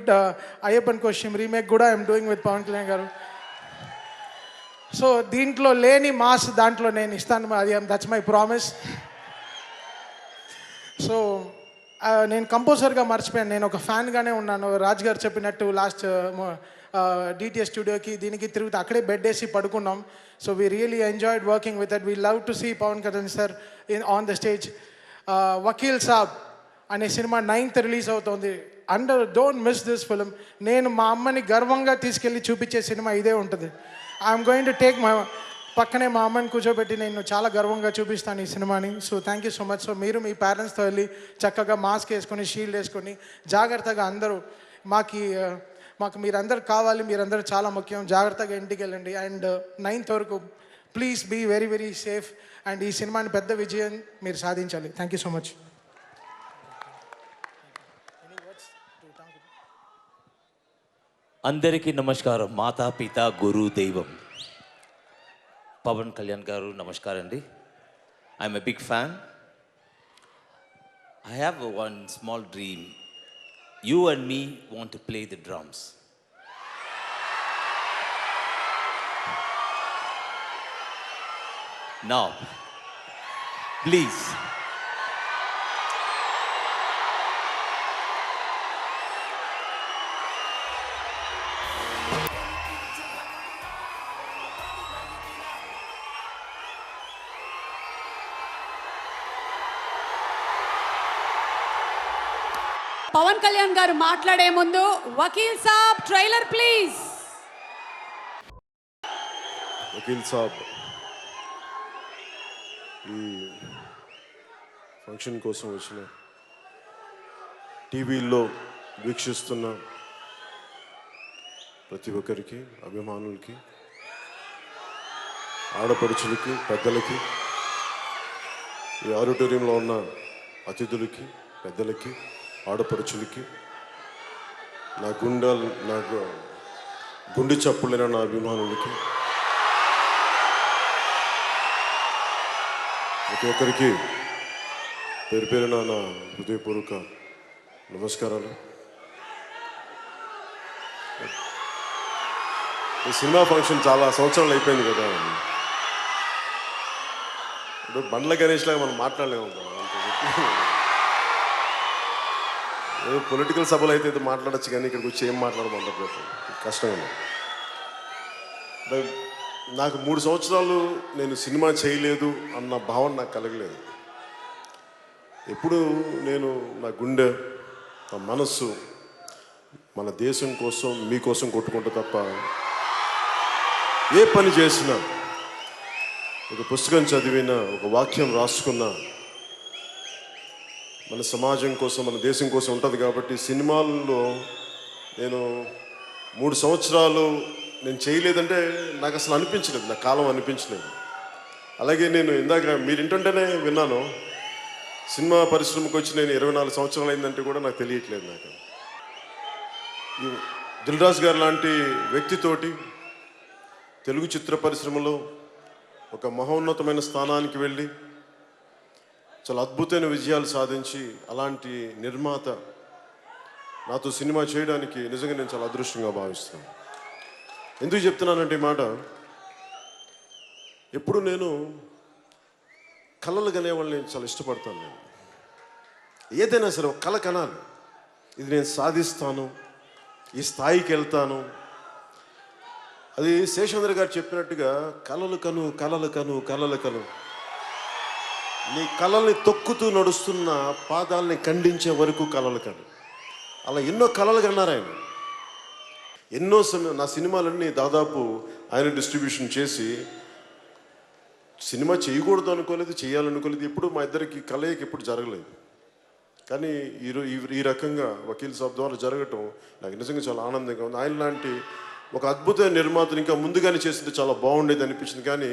Ayyappan Koshiyum remake కూడా I'm doing with Pawan Kalyan గారు. సో దీంట్లో లేని మాస్ దాంట్లో నేను ఇస్తాను. అది దట్స్ మై ప్రామిస్. సో నేను కంపోజర్గా మర్చిపోయాను. నేను ఒక ఫ్యాన్గానే ఉన్నాను. రాజ్ గారు చెప్పినట్టు లాస్ట్ డిటిఎస్ స్టూడియోకి దీనికి తిరుగుతూ అక్కడే బెడ్ వేసి పడుకున్నాం. So we really enjoyed working with that. We love to see Pawan Kalyan sir on the stage. Vakeel Saab అనే సినిమా 9th రిలీజ్ అవుతుంది. Don't miss this film. నేను మా అమ్మని గర్వంగా తీసుకెళ్ళి చూపించే సినిమా ఇదే ఉంటుంది. ఐఎమ్ గోయింగ్ టు టేక్ పక్కనే మా అమ్మని కూర్చోబెట్టి నేను చాలా గర్వంగా చూపిస్తాను ఈ సినిమాని. So thank you so much. So మీరు మీ పేరెంట్స్తో వెళ్ళి చక్కగా మాస్క్ వేసుకొని షీల్డ్ వేసుకొని జాగ్రత్తగా అందరూ మాకు మీరందరూ కావాలి. మీరందరూ చాలా ముఖ్యం. జాగ్రత్తగా ఇంటికి వెళ్ళండి. అండ్ 9th వరకు please be very very safe. And ఈ సినిమాని పెద్ద విజయం మీరు సాధించాలి. Thank you so much. అందరికీ నమస్కారం. మాతా పిత గురు దైవం పవన్ కళ్యాణ్ గారు నమస్కారం అండి. I'm a big fan. I have one small dream. You and me want to play the drums. Now please Pawan Kalyan గారు మాట్లాడే ముందు వకీల్ సాబ్ ట్రైలర్ ప్లీజ్. వకీల్ సాబ్ ఈ ఫంక్షన్ కోసం వచ్చిన టీవీల్లో వీక్షిస్తున్న ప్రతి ఒక్కరికి, అభిమానులకి, ఆడపడుచులకి, పెద్దలకి, ఈ ఆడిటోరియంలో ఉన్న అతిథులకి, పెద్దలకి, ఆడపడుచులకి, నాకు గుండె చప్పులైన నా అభిమానులకి, ప్రతి ఒక్కరికి పేరు పేరున నా హృదయపూర్వక నమస్కారాలు. ఈ సినిమా ఫంక్షన్ చాలా సంవత్సరాలు అయిపోయింది కదా. ఇప్పుడు బండ్ల గణేష్ లాగా మనం మాట్లాడలేము. ఏదో పొలిటికల్ సభలు అయితే ఇది మాట్లాడచ్చు, కానీ ఇక్కడికి వచ్చి ఏం మాట్లాడమంటారు కష్టంగా. నాకు 3 సంవత్సరాలు నేను సినిమా చేయలేదు అన్న భావన నాకు కలగలేదు. ఎప్పుడు నేను నా గుండె, నా మనస్సు మన దేశం కోసం, మీకోసం కొట్టుకుంటా తప్ప ఏ పని చేసినా, ఒక పుస్తకం చదివినా, ఒక వాక్యం రాసుకున్నా మన సమాజం కోసం, మన దేశం కోసం ఉంటుంది. కాబట్టి సినిమాల్లో నేను 3 సంవత్సరాలు నేను చేయలేదంటే నాకు అసలు అనిపించలేదు, నా కాలం అనిపించలేదు. అలాగే నేను ఇందాక మీరు ఇంటుంటేనే విన్నాను, సినిమా పరిశ్రమకు వచ్చి నేను 24 సంవత్సరాలు అయిందంటే కూడా నాకు తెలియట్లేదు. నాకు ఈ దిల్ రాజు గారు లాంటి వ్యక్తితోటి తెలుగు చిత్ర పరిశ్రమలో ఒక మహోన్నతమైన స్థానానికి వెళ్ళి చాలా అద్భుతమైన విజయాలు సాధించి, అలాంటి నిర్మాత నాతో సినిమా చేయడానికి నిజంగా నేను చాలా అదృష్టంగా భావిస్తున్నాను. ఎందుకు చెప్తున్నానంటే ఈ మాట, ఎప్పుడు నేను కళలు కనేవాళ్ళని నేను చాలా ఇష్టపడతాను. నేను ఏదైనా సరే ఒక కళ కనాలి, ఇది నేను సాధిస్తాను, ఈ స్థాయికి వెళ్తాను. అది శేషేంద్ర గారు చెప్పినట్టుగా కలలు కను, కలలు కను, కలలు కను. నీ కళల్ని తొక్కుతూ నడుస్తున్న పాదాలని ఖండించే వరకు కలలు కను. అలా ఎన్నో కళలు కన్నారు ఆయన. ఎన్నో నా సినిమాలన్నీ దాదాపు ఆయన డిస్ట్రిబ్యూషన్ చేసి, సినిమా చేయకూడదు అనుకోలేదు, చేయాలనుకోలేదు. ఎప్పుడు మా ఇద్దరికి కలయిక ఎప్పుడు జరగలేదు. కానీ ఈ రకంగా వకీల్ సాబ్ ద్వారా జరగటం నాకు నిజంగా చాలా ఆనందంగా ఉంది. ఆయన లాంటి ఒక అద్భుతమైన నిర్మాతను ఇంకా ముందుగానే చేసింది చాలా బాగుండేది అనిపించింది. కానీ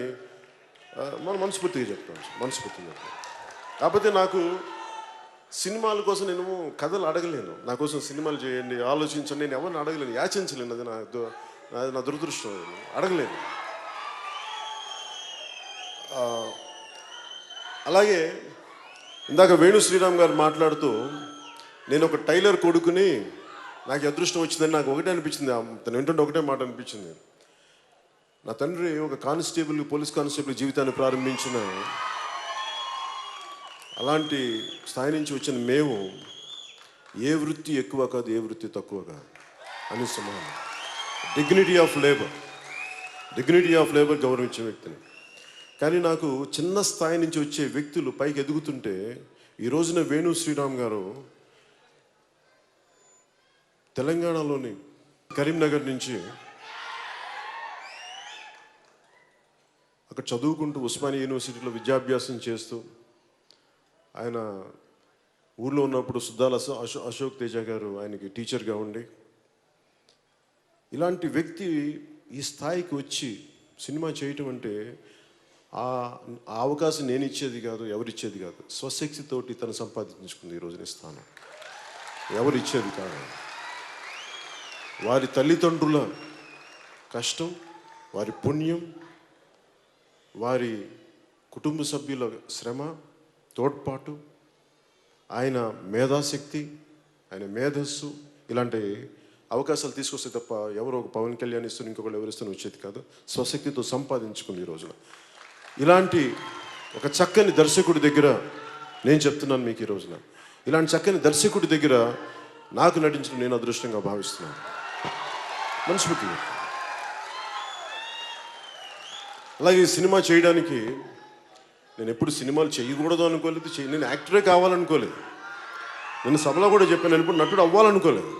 మనం మనస్ఫూర్తిగా చెప్తాం. కాకపోతే నాకు సినిమాల కోసం నేను కథలు అడగలేను. నా కోసం సినిమాలు చేయండి, ఆలోచించండి, నేను ఎవరిని అడగలేను, యాచించలేను. అది నా దురదృష్టం. అడగలేను. అలాగే ఇందాక వేణు శ్రీరామ్ గారు మాట్లాడుతూ, నేను ఒక టైలర్ కొడుకుని నాకు అదృష్టం వచ్చిందని నాకు ఒకటే అనిపించింది. తను ఏంటంటే ఒకటే మాట అనిపించింది. నా తండ్రి ఒక కానిస్టేబుల్, పోలీస్ కానిస్టేబుల్ జీవితాన్ని ప్రారంభించిన, అలాంటి స్థాయి నుంచి వచ్చిన మేము ఏ వృత్తి ఎక్కువ కాదు, ఏ వృత్తి తక్కువ కాదు అని సమానం. డిగ్నిటీ ఆఫ్ లేబర్ గౌరవించే వ్యక్తిని. కానీ నాకు చిన్న స్థాయి నుంచి వచ్చే వ్యక్తులు పైకి ఎదుగుతుంటే, ఈ రోజున వేణు శ్రీరామ్ గారు తెలంగాణలోని కరీంనగర్ నుంచి అక్కడ చదువుకుంటూ ఉస్మానియా యూనివర్సిటీలో విద్యాభ్యాసం చేస్తూ, ఆయన ఊళ్ళో ఉన్నప్పుడు సుద్దాల అశోక్ తేజ గారు ఆయనకి టీచర్గా ఉండి, ఇలాంటి వ్యక్తి ఈ స్థాయికి వచ్చి సినిమా చేయటం అంటే ఆ అవకాశం నేను ఇచ్చేది కాదు, ఎవరిచ్చేది కాదు. స్వశక్తితోటి తను సంపాదించుకుంది ఈ రోజున స్థానం. ఎవరిచ్చేది కాదు. వారి తల్లిదండ్రుల కష్టం, వారి పుణ్యం, వారి కుటుంబ సభ్యుల శ్రమ, తోడ్పాటు, ఆయన మేధాశక్తి, ఆయన మేధస్సు, ఇలాంటి అవకాశాలు తీసుకొస్తే తప్ప ఎవరో ఒక పవన్ కళ్యాణ్ ఇస్తున్న ఇంకొకళ్ళు ఎవరిస్తున్న వచ్చేది కాదు. స్వశక్తితో సంపాదించుకుంది ఈ రోజున. ఇలాంటి ఒక చక్కని దర్శకుడి దగ్గర నేను చెప్తున్నాను మీకు ఈ రోజున, ఇలాంటి చక్కని దర్శకుడి దగ్గర నాకు నటించడం నేను అదృష్టంగా భావిస్తున్నాను. మనస్ఫూర్తిగా. అలాగే సినిమా చేయడానికి నేను ఎప్పుడు సినిమాలు చేయకూడదు అనుకోలేదు, నేను యాక్టరే కావాలనుకోలేదు. నేను సభలో కూడా చెప్పాను, నేను ఎప్పుడు నటుడు అవ్వాలనుకోలేదు.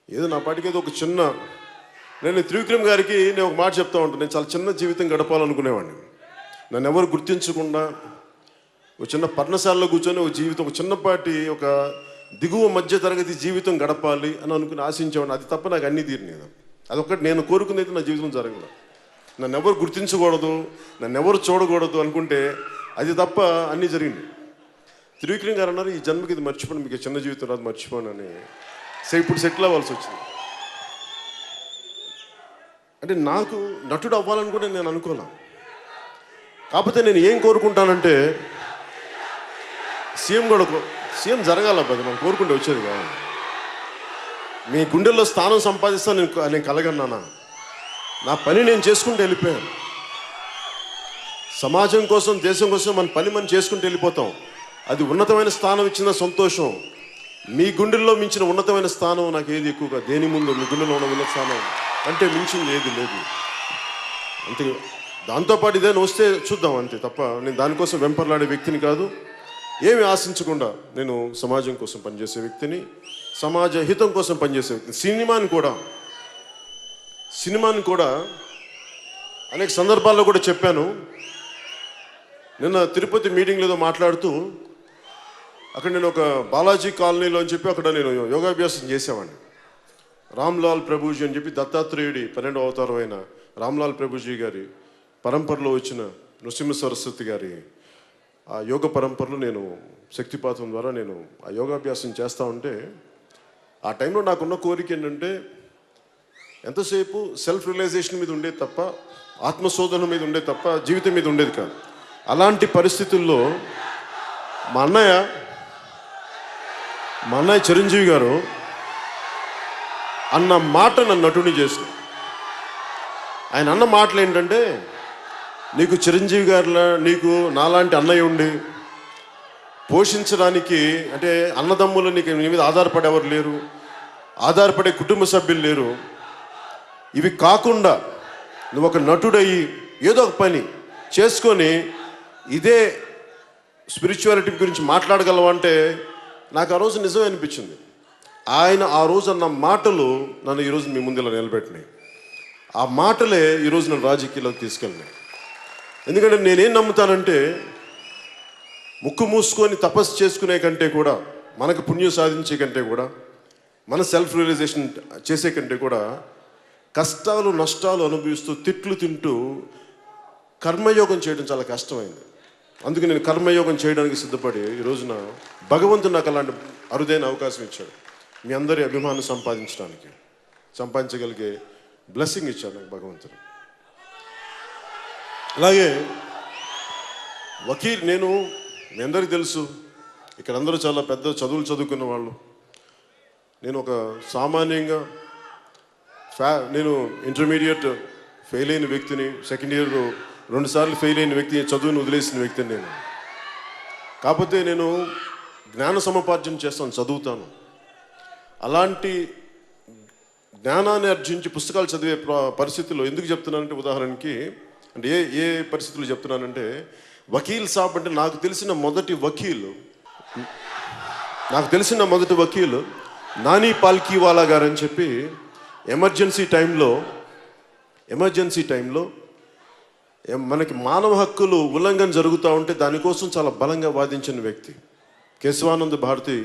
ఏదో నా పాటికి ఏదో ఒక చిన్న, నేను త్రివిక్రమ్ గారికి నేను ఒక మాట చెప్తా ఉంటాను, నేను చాలా చిన్న జీవితం గడపాలనుకునేవాడిని. నన్ను ఎవరు గుర్తించకుండా ఒక చిన్న పర్ణశాలలో కూర్చొని ఒక జీవితం, ఒక చిన్నపాటి ఒక దిగువ మధ్య తరగతి జీవితం గడపాలి అని అనుకుని ఆశించేవాడిని. అది తప్ప నాకు అన్నీ తీరినాయి. అదొక్కటి నేను కోరుకునేది నా జీవితం జరగదు. నన్ను ఎవరు గుర్తించకూడదు, నన్ను ఎవరు చూడకూడదు అనుకుంటే అది తప్ప అన్నీ జరిగింది. త్రివిక్రమ్ గారు అన్నారు, ఈ జన్మకి ఇది మర్చిపోను, మీకు చిన్న జీవితం రాదు మర్చిపోను అని. ఇప్పుడు సెటిల్ అవ్వాల్సి వచ్చింది. అంటే నాకు నటుడు అవ్వాలని కూడా నేను అనుకోలే. కాకపోతే నేను ఏం కోరుకుంటానంటే సీఎం జరగాల, అది మనం కోరుకుంటే వచ్చేది కాదు. మీ గుండెల్లో స్థానం సంపాదిస్తాను నేను కలగన్నానా? నా పని నేను చేసుకుంటూ వెళ్ళిపోయాను. సమాజం కోసం, దేశం కోసం మన పని మనం చేసుకుంటూ వెళ్ళిపోతాం. అది ఉన్నతమైన స్థానం ఇచ్చిన సంతోషం. మీ గుండెల్లో మించిన ఉన్నతమైన స్థానం నాకు ఏది ఎక్కువగా, దేని ముందు మీ గుండెలో ఉన్న ఉన్నత స్థానం అంటే మించింది ఏది లేదు. అంతే. దాంతోపాటు ఇదేనా వస్తే చూద్దాం అంతే తప్ప నేను దానికోసం వెంపర్లాడే వ్యక్తిని కాదు. ఏమి ఆశించకుండా నేను సమాజం కోసం పనిచేసే వ్యక్తిని, సమాజ హితం కోసం పనిచేసే వ్యక్తిని. సినిమాని కూడా అనేక సందర్భాల్లో కూడా చెప్పాను. నిన్న తిరుపతి మీటింగ్లో ఏదో మాట్లాడుతూ అక్కడ నేను ఒక బాలాజీ కాలనీలో అని చెప్పి అక్కడ నేను యోగాభ్యాసం చేసేవాడిని. రామ్లాల్ ప్రభుజీ అని చెప్పి దత్తాత్రేయుడి 12వ అవతారం అయిన రామ్లాల్ ప్రభుజీ గారి పరంపరలో వచ్చిన నృసింహ సరస్వతి గారి ఆ యోగ పరంపరలో నేను శక్తిపాతం ద్వారా నేను ఆ యోగాభ్యాసం చేస్తూ ఉంటే ఆ టైంలో నాకున్న కోరిక ఏంటంటే ఎంతసేపు సెల్ఫ్ రియలైజేషన్ మీద ఉండేది తప్ప, ఆత్మశోధన మీద ఉండేది తప్ప జీవితం మీద ఉండేది కాదు. అలాంటి పరిస్థితుల్లో మా అన్నయ్య చిరంజీవి గారు అన్న మాట నన్ను నటుని చేసిన. ఆయన అన్న మాటలు ఏంటంటే, నీకు చిరంజీవి గారిలా నీకు నాలాంటి అన్నయ్య ఉండి పోషించడానికి, అంటే అన్నదమ్ములు నీకు నీ మీద ఆధారపడేవారు లేరు, ఆధారపడే కుటుంబ సభ్యులు లేరు. ఇవి కాకుండా నువ్వు ఒక నటుడయ్యి ఏదో ఒక పని చేసుకొని ఇదే స్పిరిచువాలిటీ గురించి మాట్లాడగలవంటే నాకు ఆ రోజు నిజమే అనిపించింది. ఆయన ఆ రోజు అన్న మాటలు నన్ను ఈరోజు మీ ముందు ఇలా నిలబెట్టినాయి. ఆ మాటలే ఈరోజు నన్ను రాజకీయాల్లోకి తీసుకెళ్ళినాయి. ఎందుకంటే నేనేం నమ్ముతానంటే, ముక్కు మూసుకొని తపస్సు చేసుకునే కంటే కూడా, మనకు పుణ్యం సాధించే కంటే కూడా, మన సెల్ఫ్ రియలైజేషన్ చేసే కంటే కూడా కష్టాలు నష్టాలు అనుభవిస్తూ తిట్లు తింటూ కర్మయోగం చేయడం చాలా కష్టమైంది. అందుకే నేను కర్మయోగం చేయడానికి సిద్ధపడి ఈ రోజున భగవంతుడు నాకు అలాంటి అరుదైన అవకాశం ఇచ్చాడు. మీ అందరి అభిమానం సంపాదించగలిగే బ్లెస్సింగ్ ఇచ్చాడు నాకు భగవంతుడు. అలాగే వకీల్, నేను మీ అందరికీ తెలుసు, ఇక్కడ అందరూ చాలా పెద్ద చదువులు చదువుకున్న వాళ్ళు. నేను ఒక సామాన్యంగా నేను ఇంటర్మీడియట్ ఫెయిల్ అయిన వ్యక్తిని, సెకండ్ ఇయర్ 2 సార్లు ఫెయిల్ అయిన వ్యక్తి, చదువుని వదిలేసిన వ్యక్తిని నేను. కాకపోతే నేను జ్ఞాన సముపార్జన చేస్తాను, చదువుతాను. అలాంటి జ్ఞానాన్ని ఆర్జించి పుస్తకాలు చదివే పరిస్థితుల్లో ఎందుకు చెప్తున్నానంటే, ఉదాహరణకి అంటే ఏ పరిస్థితుల్లో చెప్తున్నానంటే, వకీల్ సాబ్ అంటే నాకు తెలిసిన మొదటి వకీలు నాని పాల్కీవాలా గారు అని చెప్పి ఎమర్జెన్సీ టైంలో మనకి మానవ హక్కులు ఉల్లంఘన జరుగుతూ ఉంటే దానికోసం చాలా బలంగా వాదించిన వ్యక్తి. కేశవానంద భారతి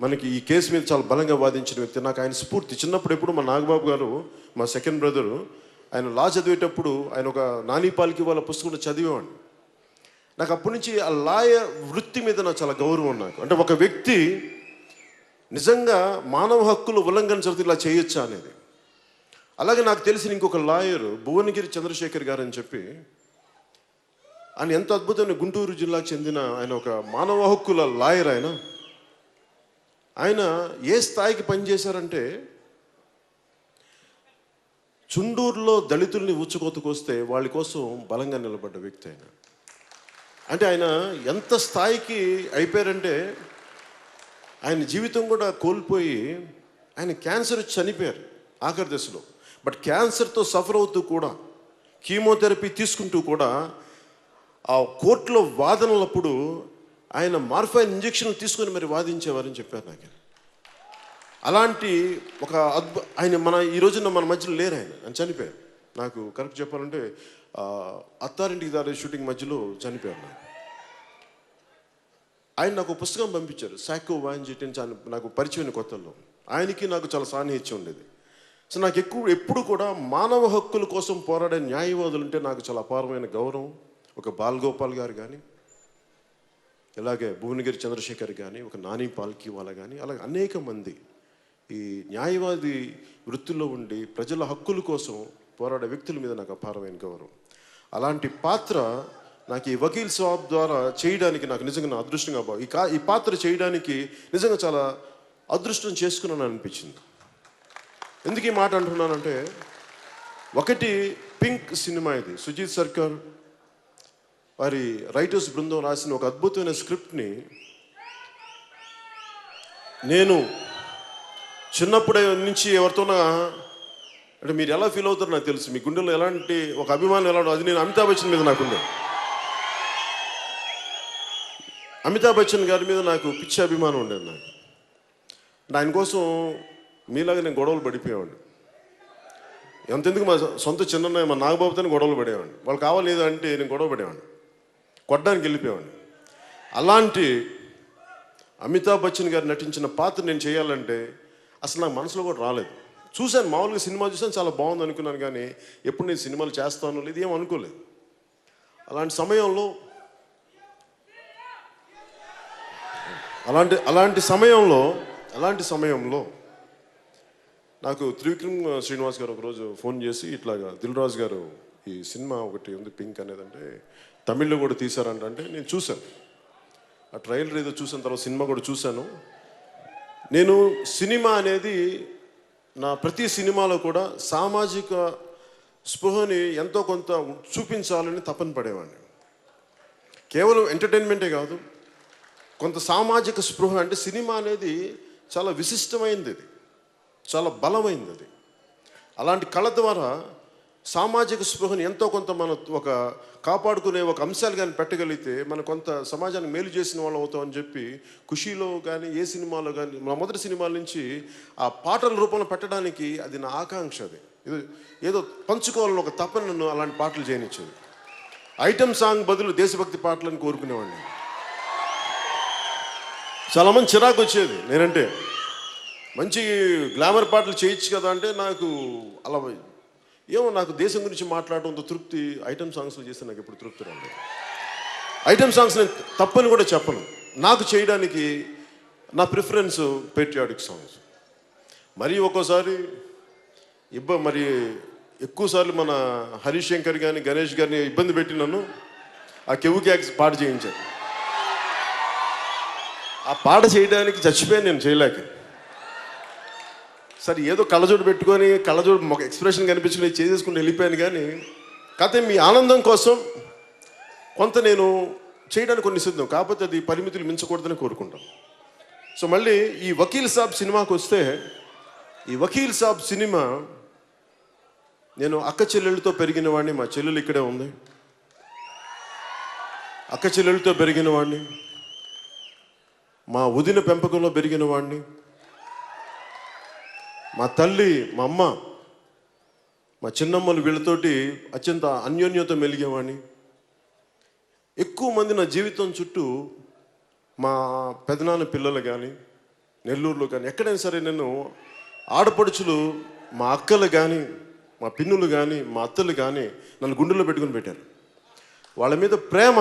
మనకి ఈ కేసు మీద చాలా బలంగా వాదించిన వ్యక్తి. నాకు ఆయన స్ఫూర్తి. చిన్నప్పుడు ఎప్పుడు మా నాగబాబు గారు, మా సెకండ్ బ్రదరు, ఆయన లా చదివేటప్పుడు ఆయన ఒక నాని పాల్కీవాలా పుస్తకం చదివేవాడిని. నాకు అప్పటి నుంచి ఆ లాయ వృత్తి మీద నాకు చాలా గౌరవం. నాకు అంటే ఒక వ్యక్తి నిజంగా మానవ హక్కులు ఉల్లంఘన జరిగితే ఇలా చేయొచ్చా అనేది. అలాగే నాకు తెలిసిన ఇంకొక లాయరు భువనగిరి చంద్రశేఖర్ గారు అని చెప్పి, ఆయన ఎంత అద్భుతమైన గుంటూరు జిల్లాకు చెందిన ఆయన ఒక మానవ హక్కుల లాయర్. ఆయన ఏ స్థాయికి పనిచేశారంటే, చుండూరులో దళితుల్ని ఉచ్చుకోతకొస్తే వాళ్ళ కోసం బలంగా నిలబడ్డ వ్యక్తి ఆయన. అంటే ఆయన ఎంత స్థాయికి అయిపోయారంటే, ఆయన జీవితం కూడా కోల్పోయి ఆయన క్యాన్సర్ వచ్చి చనిపోయారు ఆఖరి దశలో. బట్ క్యాన్సర్తో సఫర్ అవుతూ కూడా, కీమోథెరపీ తీసుకుంటూ కూడా, ఆ కోర్టులో వాదనలప్పుడు ఆయన మార్ఫైన్ ఇంజక్షన్లు తీసుకొని మరి వాదించేవారని చెప్పారు నాకు. అలాంటి ఒక ఆయన ఈ రోజున మన మధ్యలో లేరు. ఆయన చనిపోయారు. నాకు కరెక్ట్ చెప్పాలంటే అత్తారింటికి దారి షూటింగ్ మధ్యలో చనిపోయారు. నాకు ఆయన నాకు పుస్తకం పంపించారు, సాకో వాంజిట్ అని నాకు పరిచయం కొత్తల్లో. ఆయనకి నాకు చాలా సాన్నిహిత్యం ఉండేది. సో నాకు ఎప్పుడు కూడా మానవ హక్కుల కోసం పోరాడే న్యాయవాదులు అంటే నాకు చాలా అపారమైన గౌరవం. ఒక బాలగోపాల్ గారు కానీ, ఇలాగే భువనగిరి చంద్రశేఖర్ కానీ, ఒక నాని పాల్కీవాలా కానీ, అలాగే అనేక మంది ఈ న్యాయవాది వృత్తిలో ఉండి ప్రజల హక్కుల కోసం పోరాడే వ్యక్తుల మీద నాకు అపారమైన గౌరవం. అలాంటి పాత్ర నాకు ఈ వకీల్ సాబ్ ద్వారా చేయడానికి నాకు నిజంగా నా అదృష్టంగా ఈ పాత్ర చేయడానికి నిజంగా చాలా అదృష్టం చేసుకున్నాను అనిపించింది. ఎందుకు ఈ మాట అంటున్నానంటే, ఒకటి పింక్ సినిమా, ఇది సుజీత్ సర్కార్ వారి రైటర్స్ బృందం రాసిన ఒక అద్భుతమైన స్క్రిప్ట్ని నేను చిన్నప్పుడే నుంచి ఎవరితోనా, అంటే మీరు ఎలా ఫీల్ అవుతారో నాకు తెలుసు, మీ గుండెలో ఎలాంటి ఒక అభిమానం ఎలా ఉండదు, అది నేను అమితాబ్ బచ్చన్ మీద నాకుండే. అమితాబ్ బచ్చన్ గారి మీద నాకు పిచ్చి అభిమానం ఉండేది. నాకు ఆయన కోసం మీలాగా నేను గొడవలు పడిపోయేవాడిని. ఎంతెందుకు మా సొంత చిన్న మా నాగబాబుతో గొడవలు పడేవాడిని. వాళ్ళు కావాలి అంటే నేను గొడవ పడేవాడిని, కొట్టడానికి వెళ్ళిపోయేవాడిని. అలాంటి అమితాబ్ బచ్చన్ గారు నటించిన పాత్ర నేను చేయాలంటే అసలు నాకు మనసులో కూడా రాలేదు. చూశాను, మామూలుగా సినిమా చూసాను, చాలా బాగుంది అనుకున్నాను, కానీ ఎప్పుడు నేను సినిమాలు చేస్తాను లేదు ఏం అనుకోలేదు. అలాంటి సమయంలో నాకు త్రివిక్రమ్ శ్రీనివాస్ గారు ఒకరోజు ఫోన్ చేసి, ఇట్లాగా దిల్ రాజు గారు ఈ సినిమా ఒకటి ఉంది పింక్ అనేది, అంటే తమిళ్లో కూడా తీశారంటే నేను చూశాను. ఆ ట్రైలర్ ఏదో చూసిన తర్వాత సినిమా కూడా చూశాను. నేను సినిమా అనేది నా ప్రతి సినిమాలో కూడా సామాజిక స్పృహని ఎంతో కొంత చూపించాలని తపన పడేవాడిని. కేవలం ఎంటర్టైన్మెంటే కాదు, కొంత సామాజిక స్పృహ. అంటే సినిమా అనేది చాలా విశిష్టమైనది, అది చాలా బలమైనది. అది అలాంటి కళ ద్వారా సామాజిక స్పృహని ఎంతో కొంత మనం ఒక కాపాడుకునే ఒక అంశాలు కానీ పెట్టగలిగితే మనం కొంత సమాజానికి మేలు చేసిన వాళ్ళు అవుతామని చెప్పి ఖుషీలో కానీ ఏ సినిమాలో కానీ మా మొదటి సినిమాల నుంచి ఆ పాటల రూపంలో పెట్టడానికి అది నా ఆకాంక్ష. అది ఏదో పంచుకోవాలని ఒక తపన నన్ను అలాంటి పాటలు చేయనిచ్చేది. ఐటమ్ సాంగ్ బదులు దేశభక్తి పాటలను కోరుకునేవాడిని. చాలామంది చిరాకు వచ్చేది నేనంటే, మంచి గ్లామర్ పాటలు చేయొచ్చు కదా అంటే, నాకు అలా ఏమో నాకు దేశం గురించి మాట్లాడడంతో తృప్తి ఐటమ్ సాంగ్స్లో చేస్తే నాకు ఎప్పుడు తృప్తి రాలేదు. ఐటమ్ సాంగ్స్ నేను తప్పని కూడా చెప్పను. నాకు చేయడానికి నా ప్రిఫరెన్స్ పేట్రియాటిక్ సాంగ్స్. మరి ఒక్కోసారి మరి ఎక్కువసార్లు మన హరీష్ శంకర్ కానీ గణేష్ గారిని ఇబ్బంది పెట్టి నన్ను ఆ కెవ్వు క్యాక్స్ పాట చేయించారు. ఆ పాట చేయడానికి చచ్చిపోయాను నేను, చేయలేక. సరే ఏదో కళ్ళజోడు పెట్టుకొని కళ్ళజోడు ఒక ఎక్స్ప్రెషన్ కనిపించుకుని చేసేసుకుని వెళ్ళిపోయాను. కానీ కాకపోతే మీ ఆనందం కోసం కొంత నేను చేయడానికి కొన్ని సిద్ధం, కాకపోతే అది పరిమితులు మించకూడదని కోరుకుంటాం. సో మళ్ళీ ఈ వకీల్ సాబ్ సినిమాకి వస్తే, ఈ వకీల్ సాబ్ సినిమా నేను అక్క చెల్లెళ్ళతో పెరిగిన వాడిని. మా చెల్లెలు ఇక్కడే ఉంది. అక్క చెల్లెళ్ళతో పెరిగిన వాడిని, మా వదిన పెంపకంలో పెరిగిన వాడిని, మా తల్లి మా అమ్మ మా చిన్నమ్మలు వీళ్ళతోటి అత్యంత అన్యోన్యత మెలిగేవాడిని. ఎక్కువ మంది నా జీవితం చుట్టూ మా పెదనాన్న పిల్లలు కానీ నెల్లూరులో కానీ ఎక్కడైనా సరే నేను ఆడపడుచులు, మా అక్కలు కానీ మా పిన్నులు కానీ మా అత్తలు కానీ నన్ను గుండెల్లో పెట్టుకుని పెట్టారు. వాళ్ళ మీద ప్రేమ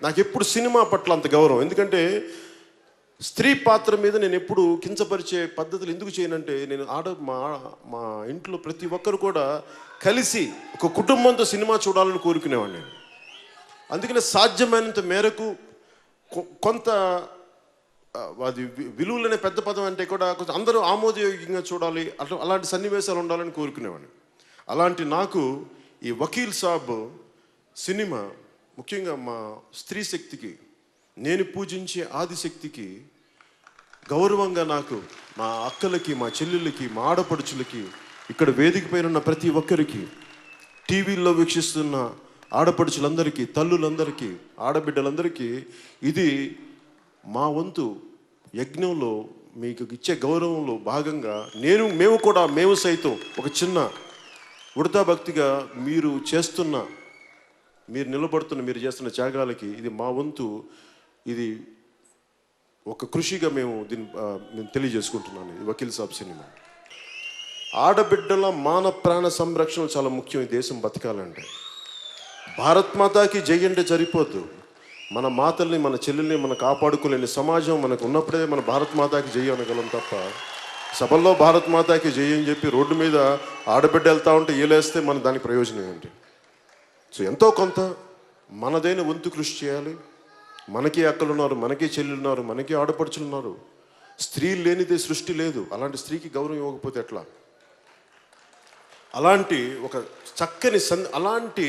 నాకు ఎప్పుడు సినిమా పట్ల అంత గౌరవం. ఎందుకంటే స్త్రీ పాత్ర మీద నేను ఎప్పుడు కించపరిచే పద్ధతులు ఎందుకు చేయనంటే, నేను మా ఇంట్లో ప్రతి ఒక్కరు కూడా కలిసి ఒక కుటుంబంతో సినిమా చూడాలని కోరుకునేవాడిని నేను. అందుకనే సాధ్యమైనంత మేరకు కొంత అది విలువలనే పెద్ద పదం అంటే కూడా కొంచెం అందరూ ఆమోదయోగ్యంగా చూడాలి, అలాంటి సన్నివేశాలు ఉండాలని కోరుకునేవాడిని. అలాంటి నాకు ఈ వకీల్ సాబ్ సినిమా ముఖ్యంగా మా స్త్రీ శక్తికి, నేను పూజించే ఆదిశక్తికి గౌరవంగా నాకు, మా అక్కలకి, మా చెల్లెళ్ళకి, మా ఆడపడుచులకి, ఇక్కడ వేదిక పైన ఉన్న ప్రతి ఒక్కరికి, టీవీల్లో వీక్షిస్తున్న ఆడపడుచులందరికీ, తల్లులందరికీ, ఆడబిడ్డలందరికీ ఇది మా వంతు యజ్ఞంలో మీకు ఇచ్చే గౌరవంలో భాగంగా మేము సైతం ఒక చిన్న ఉడతా భక్తిగా మీరు నిలబడుతున్న, మీరు చేస్తున్న త్యాగాలకి ఇది మా వంతు, ఇది ఒక కృషిగా మేము నేను తెలియజేసుకుంటున్నాను ఈ వకీల్ సాబ్ సినిమా. ఆడబిడ్డల మాన ప్రాణ సంరక్షణ చాలా ముఖ్యం ఈ దేశం బతకాలంటే. భారత్ మాతాకి జై అంటే సరిపోద్దు. మన మాతల్ని మన చెల్లెల్ని మనం కాపాడుకోలేని సమాజం మనకు ఉన్నప్పుడే మన భారత్ మాతాకి జై అనగలం తప్ప సభల్లో భారత్ మాతాకి జై అని చెప్పి రోడ్డు మీద ఆడబిడ్డ వెళ్తూ ఉంటే ఏలేస్తే మన దానికి ప్రయోజనం ఏంటి? సో ఎంతో కొంత మనదైన వంతు కృషి చేయాలి. మనకి అక్కలున్నారు, మనకి చెల్లున్నారు, మనకి ఆడపడుచులున్నారు. స్త్రీ లేనిదే సృష్టి లేదు. అలాంటి స్త్రీకి గౌరవం ఇవ్వకపోతే ఎట్లా? అలాంటి ఒక చక్కని అలాంటి